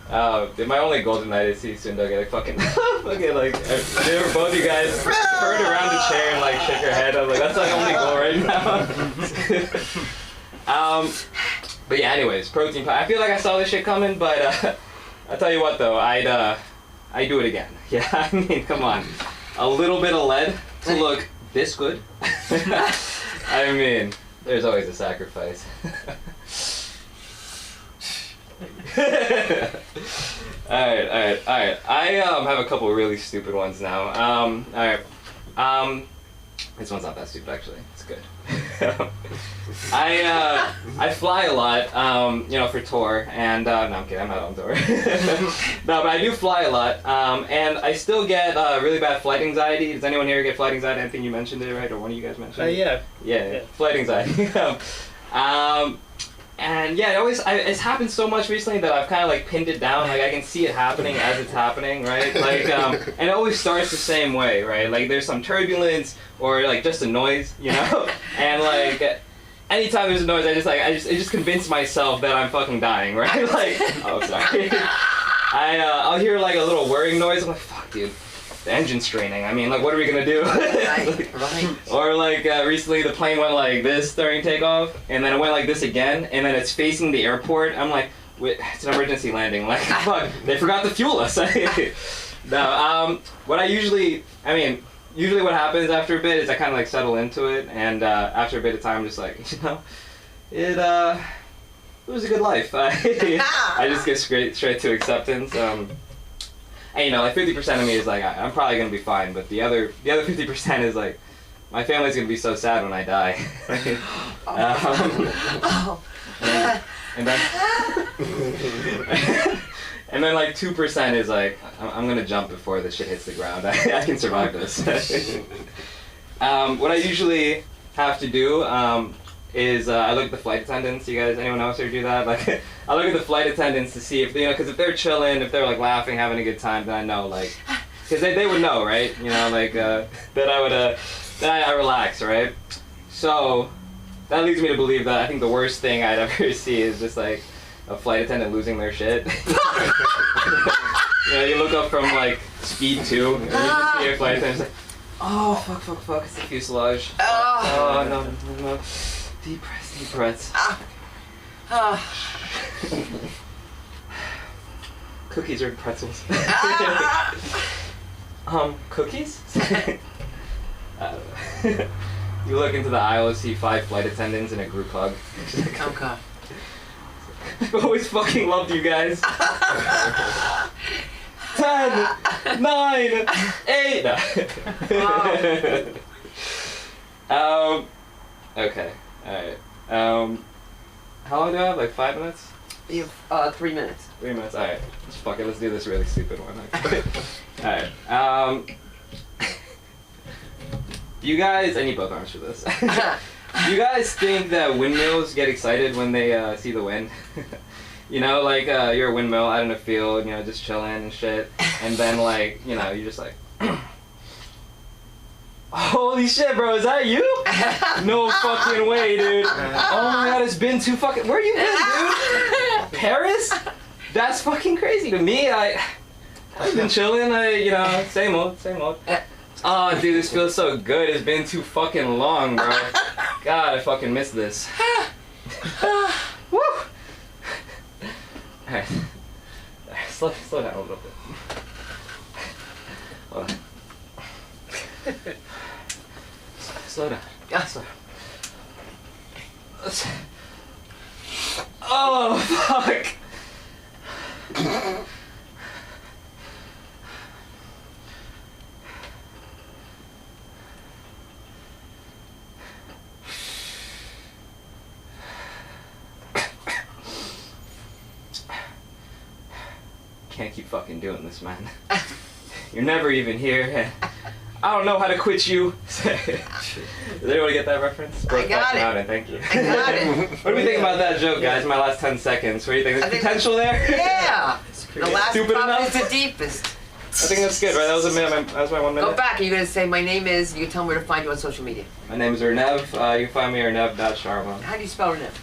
My only goal tonight is see Sundo get a fucking like they were both you guys turned around the chair and like shook your head. I was like, that's my only goal right now. But yeah, anyways, protein pie. I feel like I saw this shit coming, but I'll tell you what though, I'd do it again. Yeah, I mean, come on, a little bit of lead to look this good. I mean, there's always a sacrifice. Alright. I have a couple really stupid ones now. Alright. This one's not that stupid actually. It's good. I fly a lot, for tour, and no, I'm kidding, I'm not on tour. No, but I do fly a lot, and I still get really bad flight anxiety. Does anyone here get flight anxiety? I think you mentioned it, right? Or one of you guys mentioned it? Yeah, flight anxiety. And yeah, it's happened so much recently that I've kind of like pinned it down. Like I can see it happening as it's happening, right? Like, and it always starts the same way, right? Like there's some turbulence or like just a noise, And like anytime there's a noise, I just convince myself that I'm fucking dying, right? Like, oh sorry. I'll hear like a little whirring noise. I'm like, fuck, dude. The engine's straining. I mean, like, what are we gonna do? Right. Or like recently, the plane went like this during takeoff, and then it went like this again, and then it's facing the airport. I'm like, wait, it's an emergency landing. Like, fuck, they forgot to fuel us. No, usually what happens after a bit is I kind of like settle into it, and after a bit of time, I'm just like, it was a good life. I just get straight to acceptance. And like 50% of me is like, I'm probably gonna be fine, but the other 50% is like, my family's gonna be so sad when I die. And then like 2% is like, I'm gonna jump before the shit hits the ground. I can survive this. What I usually have to do is I look at the flight attendants. Anyone else here do that? Like, I look at the flight attendants to see if, because if they're chilling, if they're like laughing, having a good time, then I know, like, because they would know, right? That I would, that I relax, right? So, that leads me to believe that I think the worst thing I'd ever see is just like a flight attendant losing their shit. You look up from like speed 2, and you just see a flight attendant like, oh, fuck, it's the fuselage. Oh, no. Deep breaths. Cookies or pretzels? Cookies? You look into the aisle, see 5 flight attendants in a group hug. Oh god. I've always fucking loved you guys. 10, 9, 8. No. Okay. Alright. How long do I have? Like 5 minutes? You have 3 minutes. 3 minutes. Alright. Fuck it. Let's do this really stupid one. Okay. Alright. Do you guys? I need both arms for this. Do you guys think that windmills get excited when they see the wind? Like you're a windmill out in a field, just chilling and shit, and then like, you're just like, holy shit, bro, is that you? No fucking way, dude. Oh my god, it's been too fucking. Where you been, dude? Paris? That's fucking crazy to me. I've been chilling. Same old. Oh, dude, this feels so good. It's been too fucking long, bro. God, I fucking miss this. Woo! Alright. Slow down a little bit. Hold on. Slow down. Yeah, slow down. Oh, fuck! Can't keep fucking doing this, man. You're never even here. I don't know how to quit you. Does anyone get that reference? I got it. Mountain, thank you. I got it. What do we think about that joke, guys? My last 10 seconds. What do you think? There's potential there? Yeah. The last Stupid pop enough? is the deepest. think that's good, right? That was a minute. That was my 1 minute. Go back. You're gonna say my name is. You can tell me where to find you on social media. My name is Ernev. You can find me Ernev.Sharma. How do you spell Renev?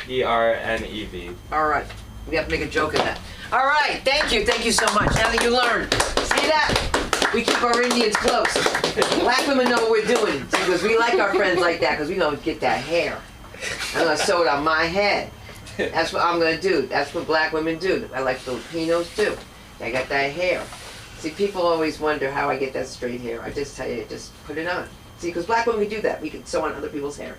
ERNEV. All right. We have to make a joke of that. All right. Thank you. Thank you so much. Now that you learned, see that? We keep our Indians close. Black women know what we're doing because we like our friends like that because we don't get that hair. I'm gonna sew it on my head. That's what I'm gonna do. That's what black women do. I like Filipinos too. I got that hair. See, people always wonder how I get that straight hair. I just tell you, just put it on. See, because black women, we do that. We can sew on other people's hair.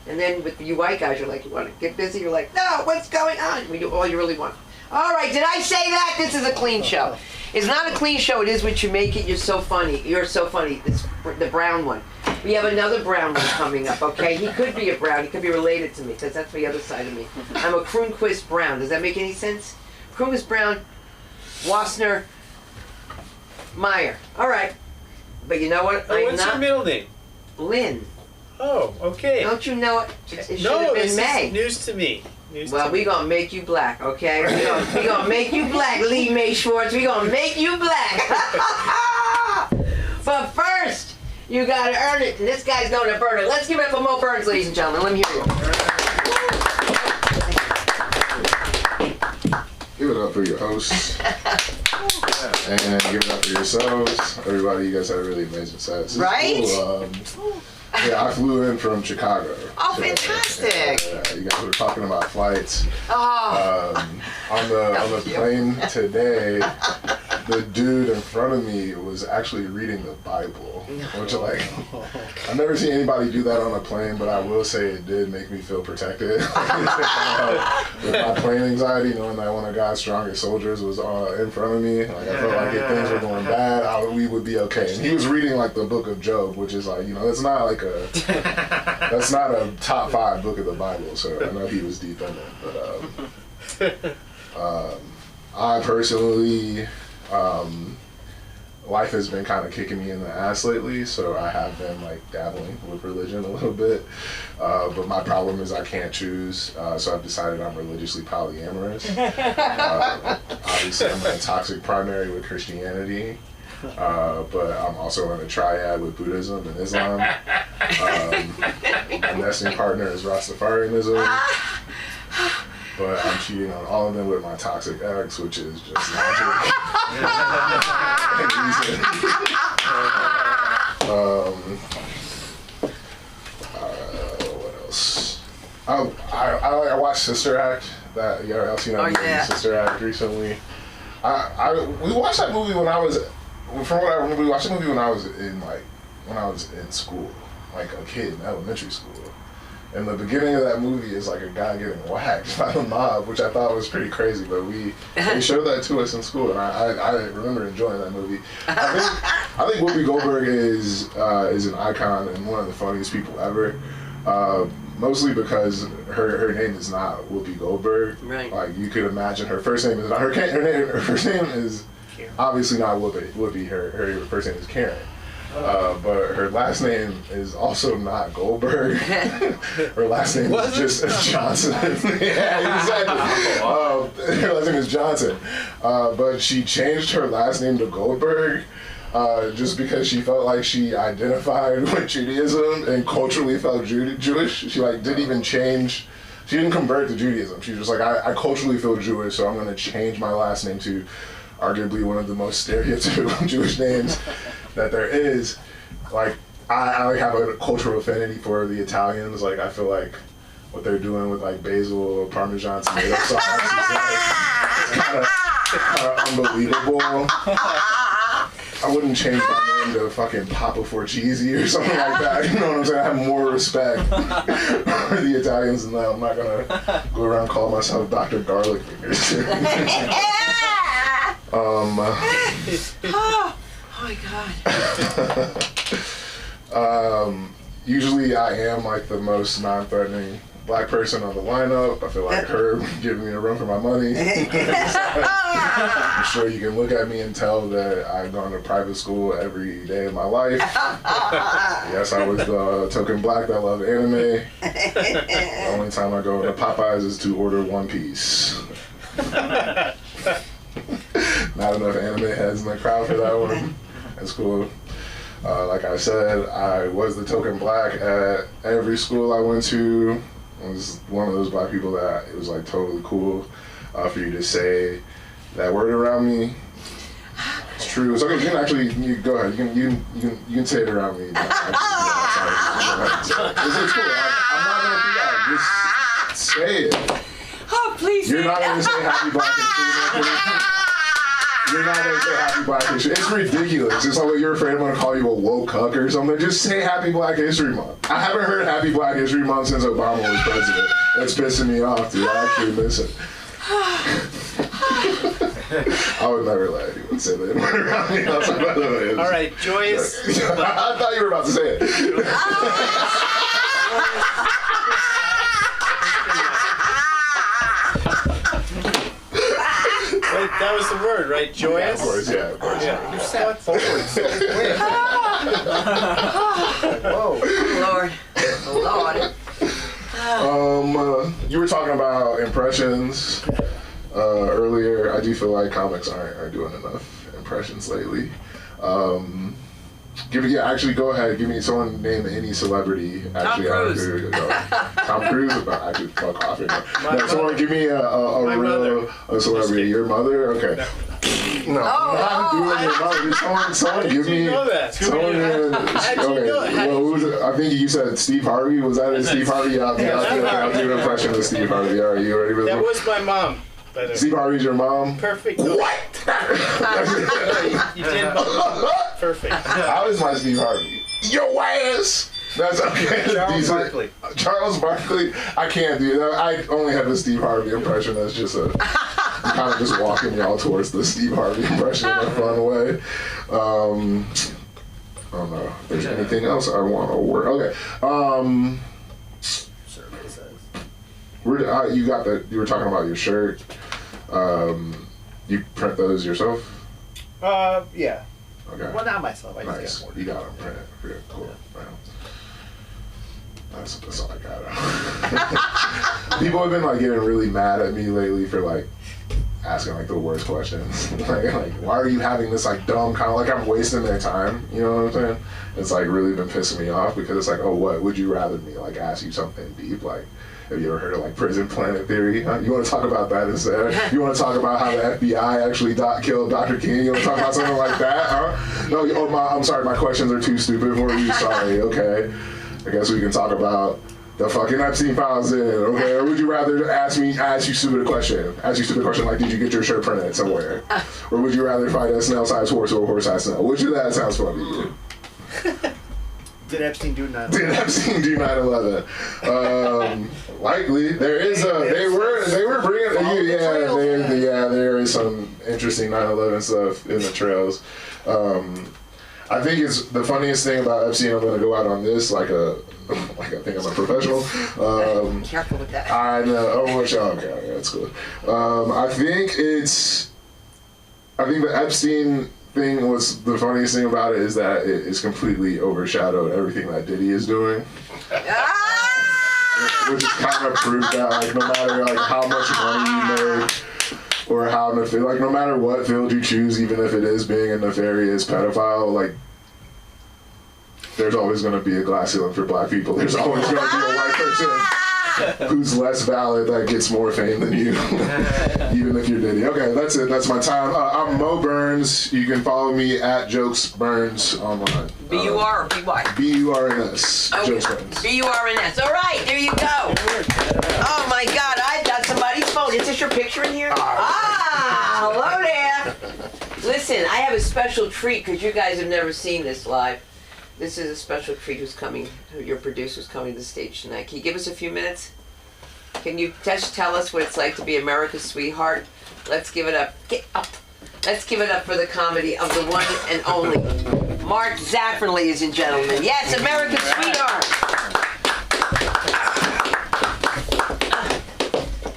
And then with you white guys, you're like, you want to get busy? You're like, no, what's going on? We do all you really want. All right, did I say that? This is a clean show. It's not a clean show. It is what you make it. You're so funny. You're so funny. This, the brown one. We have another brown one coming up, okay? He could be a brown. He could be related to me because that's the other side of me. I'm a Kronquist Brown. Does that make any sense? Kronquist Brown, Wassner, Meyer. All right. But you know what? Oh, what's your middle name? Lynn. Oh, okay. Don't you know it? It should No, have been this May. is news to me. Well, we gonna make you black, okay? We gonna make you black, Lee May Schwartz. We gonna make you black. But first, you gotta earn it. And this guy's going to burn it. Let's give it up for Mo Burns, ladies and gentlemen. Let me hear you. Give it up for your hosts. And give it up for yourselves. Everybody, you guys had really amazing sets. Right? Cool. Yeah, I flew in from Chicago. Oh, fantastic. You guys were talking about flights. Oh. On the plane today, the dude in front of me was actually reading the Bible. Which, like, I've never seen anybody do that on a plane, but I will say it did make me feel protected. With my plane anxiety, knowing that one of God's strongest soldiers was in front of me, like, I felt like if things were going bad, we would be okay. And he was reading, like, the book of Job, which is, like, it's not like that's not a top 5 book of the Bible, so I know he was deep in it. But I personally, life has been kind of kicking me in the ass lately, so I have been like dabbling with religion a little bit. But my problem is I can't choose, so I've decided I'm religiously polyamorous. Obviously, I'm in a toxic primary with Christianity. But I'm also in a triad with Buddhism and Islam. My nesting partner is Rastafarianism. But I'm cheating on all of them with my toxic ex, which is just logic. What else? I watched Sister Act. That y'all seen that movie, Sister Act, recently. We watched that movie when I was. From what I remember, we watched the movie when I was in school, like a kid in elementary school. And the beginning of that movie is like a guy getting whacked by the mob, which I thought was pretty crazy. But they showed that to us in school, and I remember enjoying that movie. I think Whoopi Goldberg is an icon and one of the funniest people ever. Mostly because her name is not Whoopi Goldberg. Right. Like you could imagine, her first name is not her first name is. Obviously not Whoopi. Her first name is Karen. But her last name is also not Goldberg. Her last name is just Johnson. Yeah, exactly. Her last name is Johnson. But she changed her last name to Goldberg just because she felt like she identified with Judaism and culturally felt Jewish. She didn't even change. She didn't convert to Judaism. She was just like, I culturally feel Jewish, so I'm going to change my last name to arguably one of the most stereotypical Jewish names that there is. Like, I have a cultural affinity for the Italians. Like, I feel like what they're doing with like basil or Parmesan tomato sauce is kind of unbelievable. I wouldn't change my name to fucking Papa Forcheesy or something like that. You know what I'm saying? I have more respect for the Italians than that. I'm not gonna go around calling myself Dr. Garlic Fingers. Oh my God. Usually I am like the most non-threatening black person on the lineup. I feel like her giving me a run for my money. I'm sure you can look at me and tell that I've gone to private school every day of my life. Yes, I was the token black that loved anime. The only time I go to Popeyes is to order One Piece. not enough anime heads in the crowd for that one. That's cool. Like I said, I was the token black at every school I went to. I was one of those black people that it was like totally cool for you to say that word around me. It's true. It's okay. You can actually go ahead. You can say it around me. It's cool. I'm not gonna do that. Just say it. Oh, please. You're not gonna say Happy Black History Month. You're not gonna say Happy Black History. It's ridiculous. It's like you're afraid I'm gonna call you a woke cuck or something. Just say Happy Black History Month. I haven't heard Happy Black History Month since Obama was president. It's pissing me off, dude. I actually miss it. I would never let anyone say that word around me. All right, Joyous. I thought you were about to say it. Wait, that was the word, right? Joyous? Yeah, of course. Yeah. You sat forward so quick. Whoa. Lord. You were talking about impressions earlier. I do feel like comics aren't doing enough impressions lately. Actually, go ahead. Give me someone, name any celebrity. Actually, Tom Cruise. Tom Cruise. Actually, fuck off. No, someone give me a real celebrity. Your mother? Okay. No, not doing your mother. Someone give me. Know that? Someone. How'd you know it? Well, who was it? I think you said Steve Harvey. Was that it? Steve Harvey? Yeah, I'll do an impression of Steve Harvey. All right, you ready for this? That was my mom. By the way. Steve Harvey's your mom? Perfect. What? You did perfect. How is my Steve Harvey? Your ass! That's okay. Charles Barkley. Charles Barkley? I can't do that. I only have a Steve Harvey impression. That's just a... I'm kind of just walking y'all towards the Steve Harvey impression in a fun way. I don't know if there's anything else I want to work. Okay. You got that? You were talking about your shirt. You print those yourself? Yeah. Okay. Well, not myself. I Nice. just got You got them printed. Yeah, cool. Yeah. That's all I got. People have been like getting really mad at me lately for like asking like the worst questions. like why are you having this like dumb kind of like I'm wasting their time? You know what I'm saying? It's like really been pissing me off because it's like, oh, what would you rather me like ask you something deep like? Have you ever heard of like prison planet theory? Huh? You want to talk about that instead? You want to talk about how the FBI actually killed Dr. King? You want to talk about something like that? Huh? No, I'm sorry, my questions are too stupid for you. Sorry, okay. I guess we can talk about the fucking Epstein files then, okay? Or would you rather ask you stupid question? Ask you stupid question like, did you get your shirt printed somewhere? Or would you rather fight a snail-sized horse or a horse-sized snail? Which of that sounds funny to you? Did Epstein do 9/11? Did Epstein do 9/11? Likely. There is they were bringing there is some interesting 9/11 stuff in the trails. I think it's the funniest thing about Epstein. I'm going to go out on this like I think I'm a professional. Careful with that. I know. Oh, okay, that's good. I think the Epstein thing was the funniest thing about it is that it is completely overshadowed everything that Diddy is doing. Which is kind of proof that like no matter like how much money you make or how like no matter what field you choose, even if it is being a nefarious pedophile, like there's always going to be a glass ceiling for black people. There's always going to be a white person who's less valid that gets more fame than you, even if you're Diddy. Okay, that's it. That's my time. I'm Mo Burns. You can follow me at Jokes Burns online. B-U-R or B-Y? B-U-R-N-S. Okay. Jokes Burns. B-U-R-N-S. All right, there you go. Oh my God, I've got somebody's phone. Is this your picture in here? Hello there. Listen, I have a special treat because you guys have never seen this live. This is a special treat who's coming, your producer's coming to the stage tonight. Can you give us a few minutes? Can you just tell us what it's like to be America's sweetheart? Let's give it up. Get up. Let's give it up for the comedy of the one and only Mark Zaffron, ladies and gentlemen. Yes, America's sweetheart.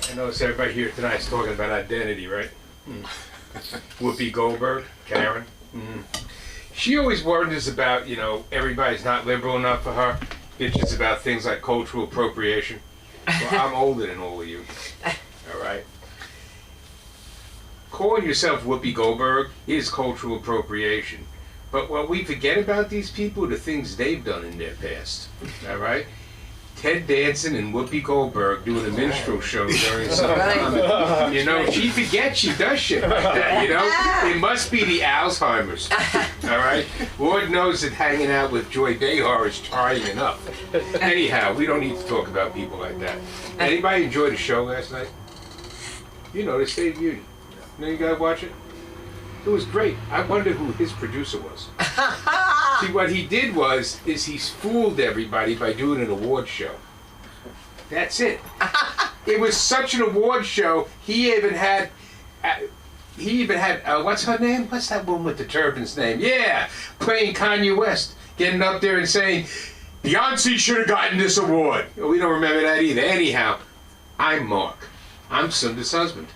I notice everybody here tonight is talking about identity, right? Whoopi Goldberg, Karen. She always worries about, everybody's not liberal enough for her. Bitches about things like cultural appropriation. Well, I'm older than all of you. All right? calling yourself Whoopi Goldberg is cultural appropriation. But what we forget about these people are the things they've done in their past. All right? Ted Danson and Whoopi Goldberg doing a minstrel show during some time. You know, she forgets she does shit like that, you know? It must be the Alzheimer's. All right? Lord knows that hanging out with Joy Behar is trying enough. Anyhow, we don't need to talk about people like that. Anybody enjoy the show last night? You know, the State of Union. You know, you guys watch it? It was great. I wonder who his producer was. See, what he did is he fooled everybody by doing an award show. That's it. It was such an award show. He even had, what's her name? What's that woman with the turban's name? Yeah, playing Kanye West, getting up there and saying, Beyonce should have gotten this award. We don't remember that either. Anyhow, I'm Mark. I'm Sunda's husband.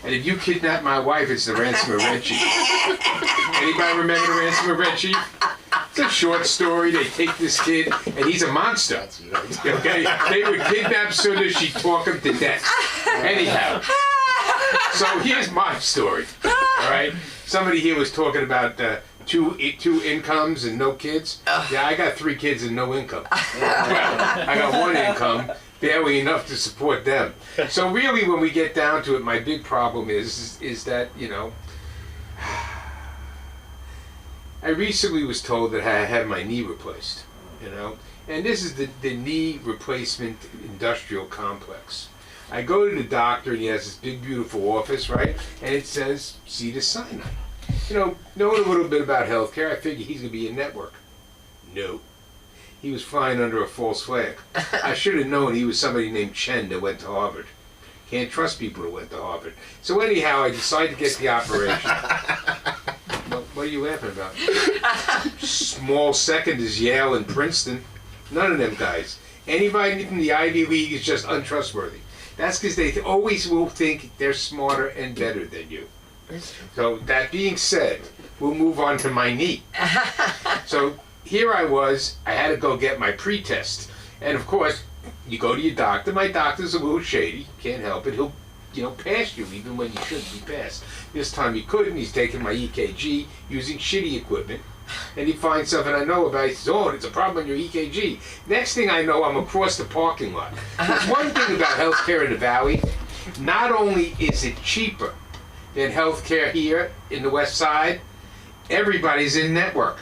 And if you kidnap my wife, it's the ransom of Red Chief. Anybody remember the ransom of Red Chief? It's a short story. They take this kid, and he's a monster. Okay? They would kidnap Sunda, she'd talk him to death. Anyhow. So here's my story. All right? Somebody here was talking about two incomes and no kids. Yeah, I got 3 kids and no income. Well, I got 1 income. Barely enough to support them. So really, when we get down to it, my big problem is that, you know, I recently was told that I had my knee replaced, you know, and this is the knee replacement industrial complex. I go to the doctor and he has this big beautiful office, right, and it says Cedars-Sinai. You know, knowing a little bit about healthcare, I figured he's going to be in network. No. He was flying under a false flag. I should have known he was somebody named Chen that went to Harvard. Can't trust people that went to Harvard. So anyhow, I decided to get the operation. What are you laughing about? Small second is Yale and Princeton. None of them guys. Anybody from the Ivy League is just untrustworthy. That's because they always will think they're smarter and better than you. So that being said, we'll move on to my knee. So here I was, I had to go get my pre-test. And of course, you go to your doctor. My doctor's a little shady, can't help it. He'll, you know, pass you even when you shouldn't be passed. This time he couldn't. He's taking my EKG using shitty equipment. And he finds something I know about. He says, oh, there's a problem on your EKG. Next thing I know, I'm across the parking lot. There's one thing about healthcare in the Valley. Not only is it cheaper than healthcare here in the West Side, everybody's in network.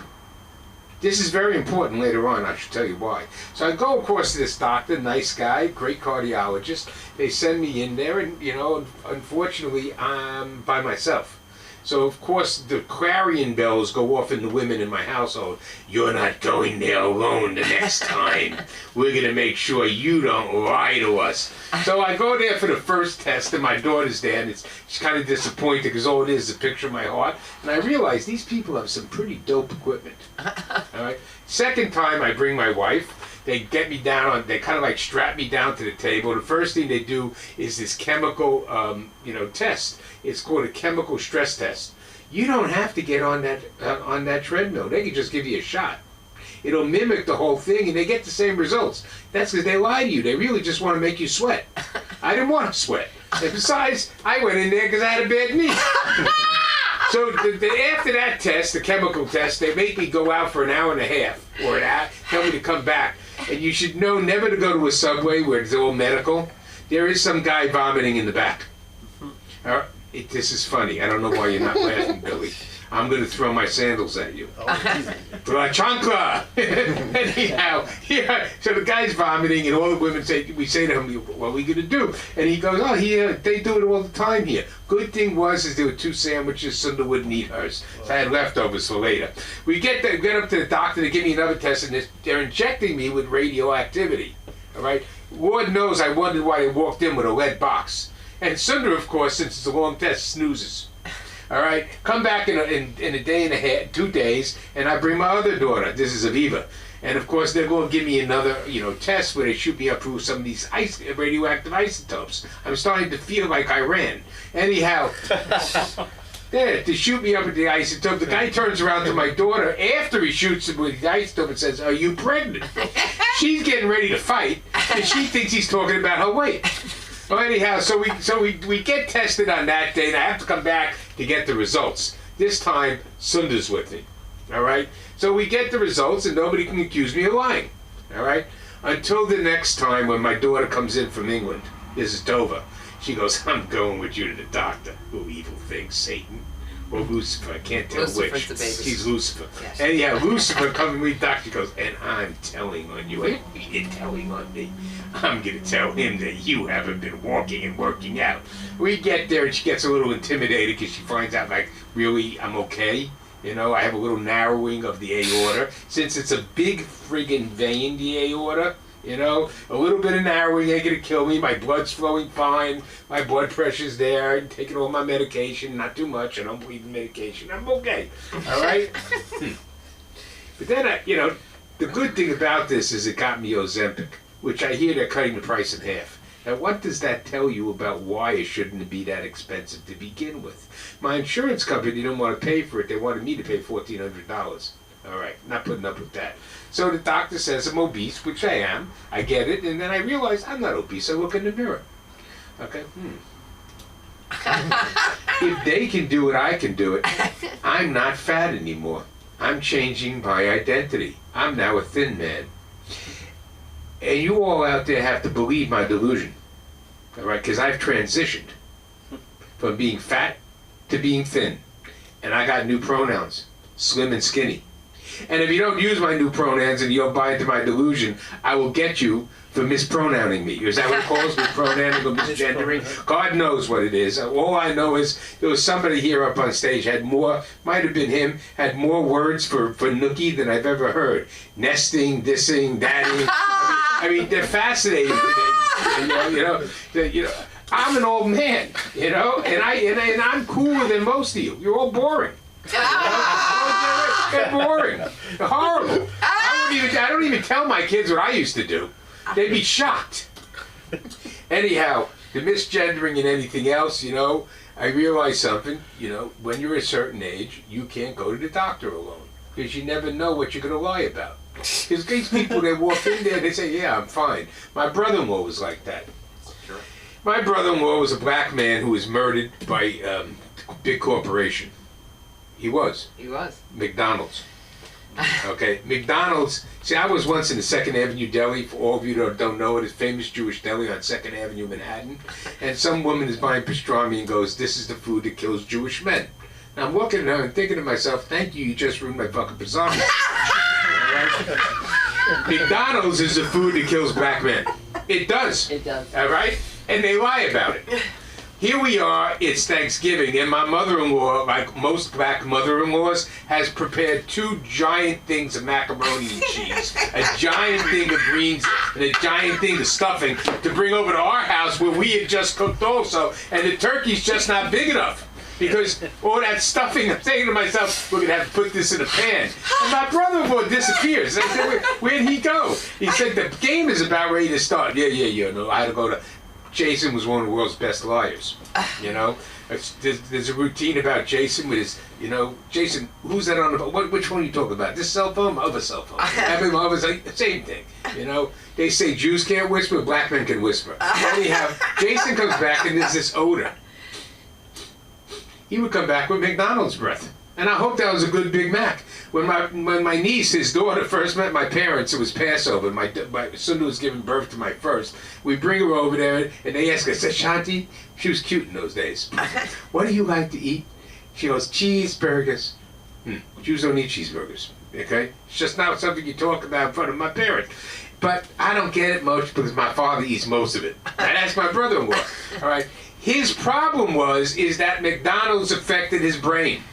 This is very important later on, I should tell you why. So I go, of course, to this doctor, nice guy, great cardiologist. They send me in there, and, you know, unfortunately, I'm by myself. So, of course, the clarion bells go off in the women in my household. You're not going there alone the next time. We're going to make sure you don't lie to us. So I go there for the first test, and my daughter's there, and she's kind of disappointed because all it is a picture of my heart. And I realize these people have some pretty dope equipment. All right. Second time, I bring my wife. They get me down on, they kind of like strap me down to the table. The first thing they do is this chemical, test. It's called a chemical stress test. You don't have to get on that treadmill. They can just give you a shot. It'll mimic the whole thing, and they get the same results. That's because they lie to you. They really just want to make you sweat. I didn't want to sweat. And besides, I went in there because I had a bad knee. So after that test, the chemical test, they make me go out for an hour and a half, or tell me to come back. And you should know never to go to a Subway where it's all medical. There is some guy vomiting in the back. This is funny. I don't know why you're not laughing, Billy. I'm going to throw my sandals at you. Chancla! Anyhow, yeah, so the guy's vomiting, and all the women say, we say to him, what are we going to do? And he goes, oh, they do it all the time here. Good thing is there were 2 sandwiches, Sunda wouldn't eat hers. So I had leftovers for later. We get up to the doctor, they give me another test, and they're injecting me with radioactivity. All right? Lord knows I wondered why they walked in with a lead box. And Sunda, of course, since it's a long test, snoozes. All right, come back in a day and a half, 2 days, and I bring my other daughter. This is Aviva, and of course they're going to give me another, test where they shoot me up through some of these radioactive isotopes. I'm starting to feel like I ran. Anyhow, there to shoot me up with the isotope. The guy turns around to my daughter after he shoots him with the isotope and says, "Are you pregnant?" She's getting ready to fight, and she thinks he's talking about her weight. Well, anyhow, so we get tested on that day, and I have to come back to get the results. This time, Sundar's with me. All right? So we get the results, and nobody can accuse me of lying. All right? Until the next time when my daughter comes in from England. This is Tova. She goes, I'm going with you to the doctor. Oh, evil thing, Satan. Or Lucifer, I can't tell Lucifer's which. the baby. She's Lucifer. Yes. And yeah, Lucifer coming with the doctor goes, and I'm telling on you. What are you telling on me? I'm going to tell him that you haven't been walking and working out. We get there and she gets a little intimidated because she finds out, like, really, I'm okay. You know, I have a little narrowing of the aorta. Since it's a big friggin' vein, the aorta, you know, a little bit of narrowing ain't gonna kill me. My blood's flowing fine. My blood pressure's there. I'm taking all my medication, not too much. I don't believe in medication. I'm okay. All right? But then, you know, the good thing about this is it got me Ozempic, which I hear they're cutting the price in half. Now, what does that tell you about why it shouldn't be that expensive to begin with? My insurance company didn't want to pay for it. They wanted me to pay $1,400. All right, not putting up with that. So the doctor says I'm obese, which I am. I get it, and then I realize I'm not obese. I look in the mirror. Okay, If they can do it, I can do it. I'm not fat anymore. I'm changing my identity. I'm now a thin man. And you all out there have to believe my delusion. All right, because I've transitioned from being fat to being thin. And I got new pronouns, slim and skinny. And if you don't use my new pronouns and you don't buy into my delusion, I will get you for mispronouncing me. Is that what it calls? Mispronouncing or misgendering? God knows what it is. All I know is there was somebody here up on stage had more, might have been him, had more words for nookie than I've ever heard. Nesting, dissing, dadding. I mean, they're fascinating to me. You know, I'm an old man, you know, and I'm cooler than most of you. You're all boring. They're boring. They're horrible. I don't even tell my kids what I used to do. They'd be shocked. Anyhow, the misgendering and anything else, you know, I realized something, you know, when you're a certain age, you can't go to the doctor alone because you never know what you're going to lie about. Because these people, they walk in there, they say, yeah, I'm fine. My brother-in-law was like that. Sure. My brother-in-law was a black man who was murdered by a big corporation. He was. He was. McDonald's. Okay, McDonald's. See, I was once in the 2nd Avenue Deli. For all of you that don't know it, it's famous Jewish deli on 2nd Avenue, Manhattan. And some woman is buying pastrami and goes, "This is the food that kills Jewish men." Now I'm looking at her and thinking to myself, "Thank you, you just ruined my fucking pastrami." McDonald's is the food that kills black men. It does. It does. All right, and they lie about it. Here we are, it's Thanksgiving, and my mother-in-law, like most black mother-in-laws, has prepared 2 giant things of macaroni and cheese, a giant thing of greens, and a giant thing of stuffing to bring over to our house where we had just cooked also, and the turkey's just not big enough. Because all that stuffing, I'm saying to myself, we're going to have to put this in a pan. And my brother-in-law disappears. I said, where'd he go? He said, the game is about ready to start. Yeah, no, I had to go to... Jason was one of the world's best liars, you know. There's a routine about Jason with his, you know, Jason, who's that on the phone? Which one are you talking about? This cell phone? My other cell phone. Having my other, same thing, you know. They say Jews can't whisper, black men can whisper. Anyhow, Jason comes back and there's this odor. He would come back with McDonald's breath. And I hope that was a good Big Mac. When my niece, his daughter, first met my parents, it was Passover. My son was giving birth to my first. We bring her over there, and they ask her, Shanti, she was cute in those days. What do you like to eat? She goes, cheeseburgers. Jews don't eat cheeseburgers, okay? It's just not something you talk about in front of my parents. But I don't get it much because my father eats most of it. And that's my brother-in-law, all right? His problem is that McDonald's affected his brain.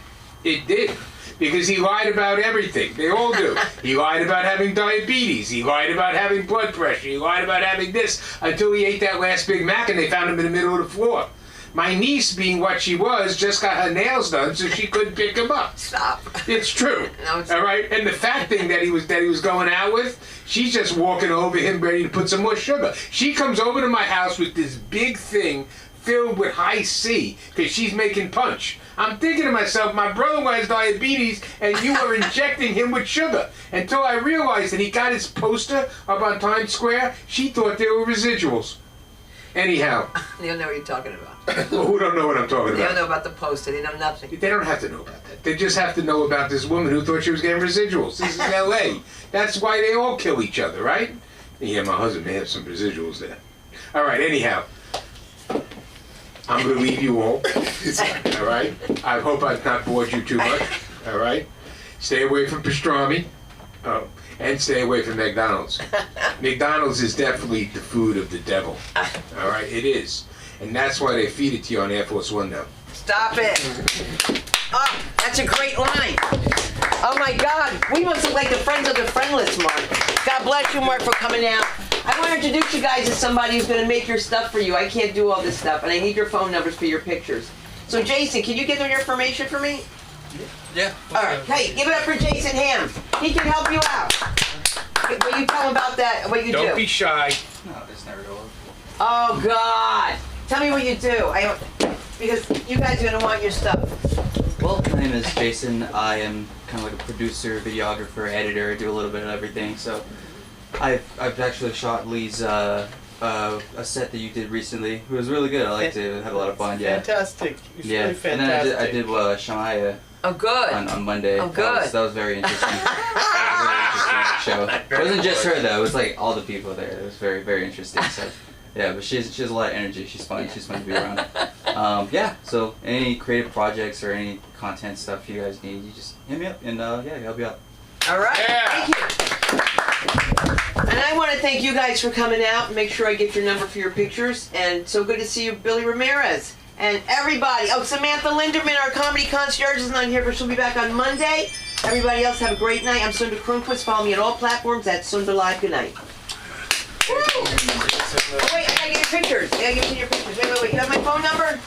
It did. Because he lied about everything. They all do. He lied about having diabetes. He lied about having blood pressure. He lied about having this until he ate that last Big Mac and they found him in the middle of the floor. My niece, being what she was, just got her nails done so she couldn't pick him up. Stop. It's true. No, it's all right? And the fat thing that he was going out with, she's just walking over him ready to put some more sugar. She comes over to my house with this big thing filled with high C because she's making punch. I'm thinking to myself, my brother-in-law has diabetes and you are injecting him with sugar. Until I realized that he got his poster up on Times Square, she thought they were residuals. Anyhow, They don't know what you're talking about. who don't know what I'm talking They don't about? know about the poster. They know nothing. They don't have to know about that. They just have to know about this woman who thought she was getting residuals. This is L.A. That's why they all kill each other, right? Yeah, my husband may have some residuals there. All right, anyhow. I'm going to leave you all. All right? I hope I've not bored you too much. All right? Stay away from pastrami. Oh, and stay away from McDonald's. McDonald's is definitely the food of the devil. All right? It is. And that's why they feed it to you on Air Force One now. Stop it. Oh, that's a great line. Oh my God, we must look like the friends of the friendless, Mark. God bless you, Mark, for coming out. I want to introduce you guys to somebody who's going to make your stuff for you. I can't do all this stuff, and I need your phone numbers for your pictures. So Jason, can you get their information for me? Yeah. All right. Hey, give it up for Jason Ham. He can help you out. Will you tell him about that, what you do? Don't be shy. No, it's never over. Oh God. Tell me what you do. Because you guys are going to want your stuff. Well, my name is Jason. I am kind of like a producer, videographer, editor. I do a little bit of everything. So, I've actually shot Lee's a set that you did recently. It was really good. I liked it. I had a lot of fun. Yeah. Fantastic. It's Yeah. really fantastic. And then I did Shania Oh, good. on Monday. Oh, good. That was very interesting. That was a very interesting show. It wasn't just her though. It was like all the people there. It was very, very interesting. So. Yeah, but she has a lot of energy. She's fun. She's fun to be around. Yeah, so any creative projects or any content stuff you guys need, you just hit me up and yeah, I'll help you out. All right. Yeah. Thank you. And I want to thank you guys for coming out and make sure I get your number for your pictures. And so good to see you, Billy Ramirez. And everybody. Oh, Samantha Linderman, our comedy concierge, is not here, but she'll be back on Monday. Everybody else, have a great night. I'm Sunda Kronquist. Follow me on all platforms at Sunda Live. Good night. Woo! Oh, wait, I gotta get your pictures. I gotta get your pictures. Wait. You have my phone number?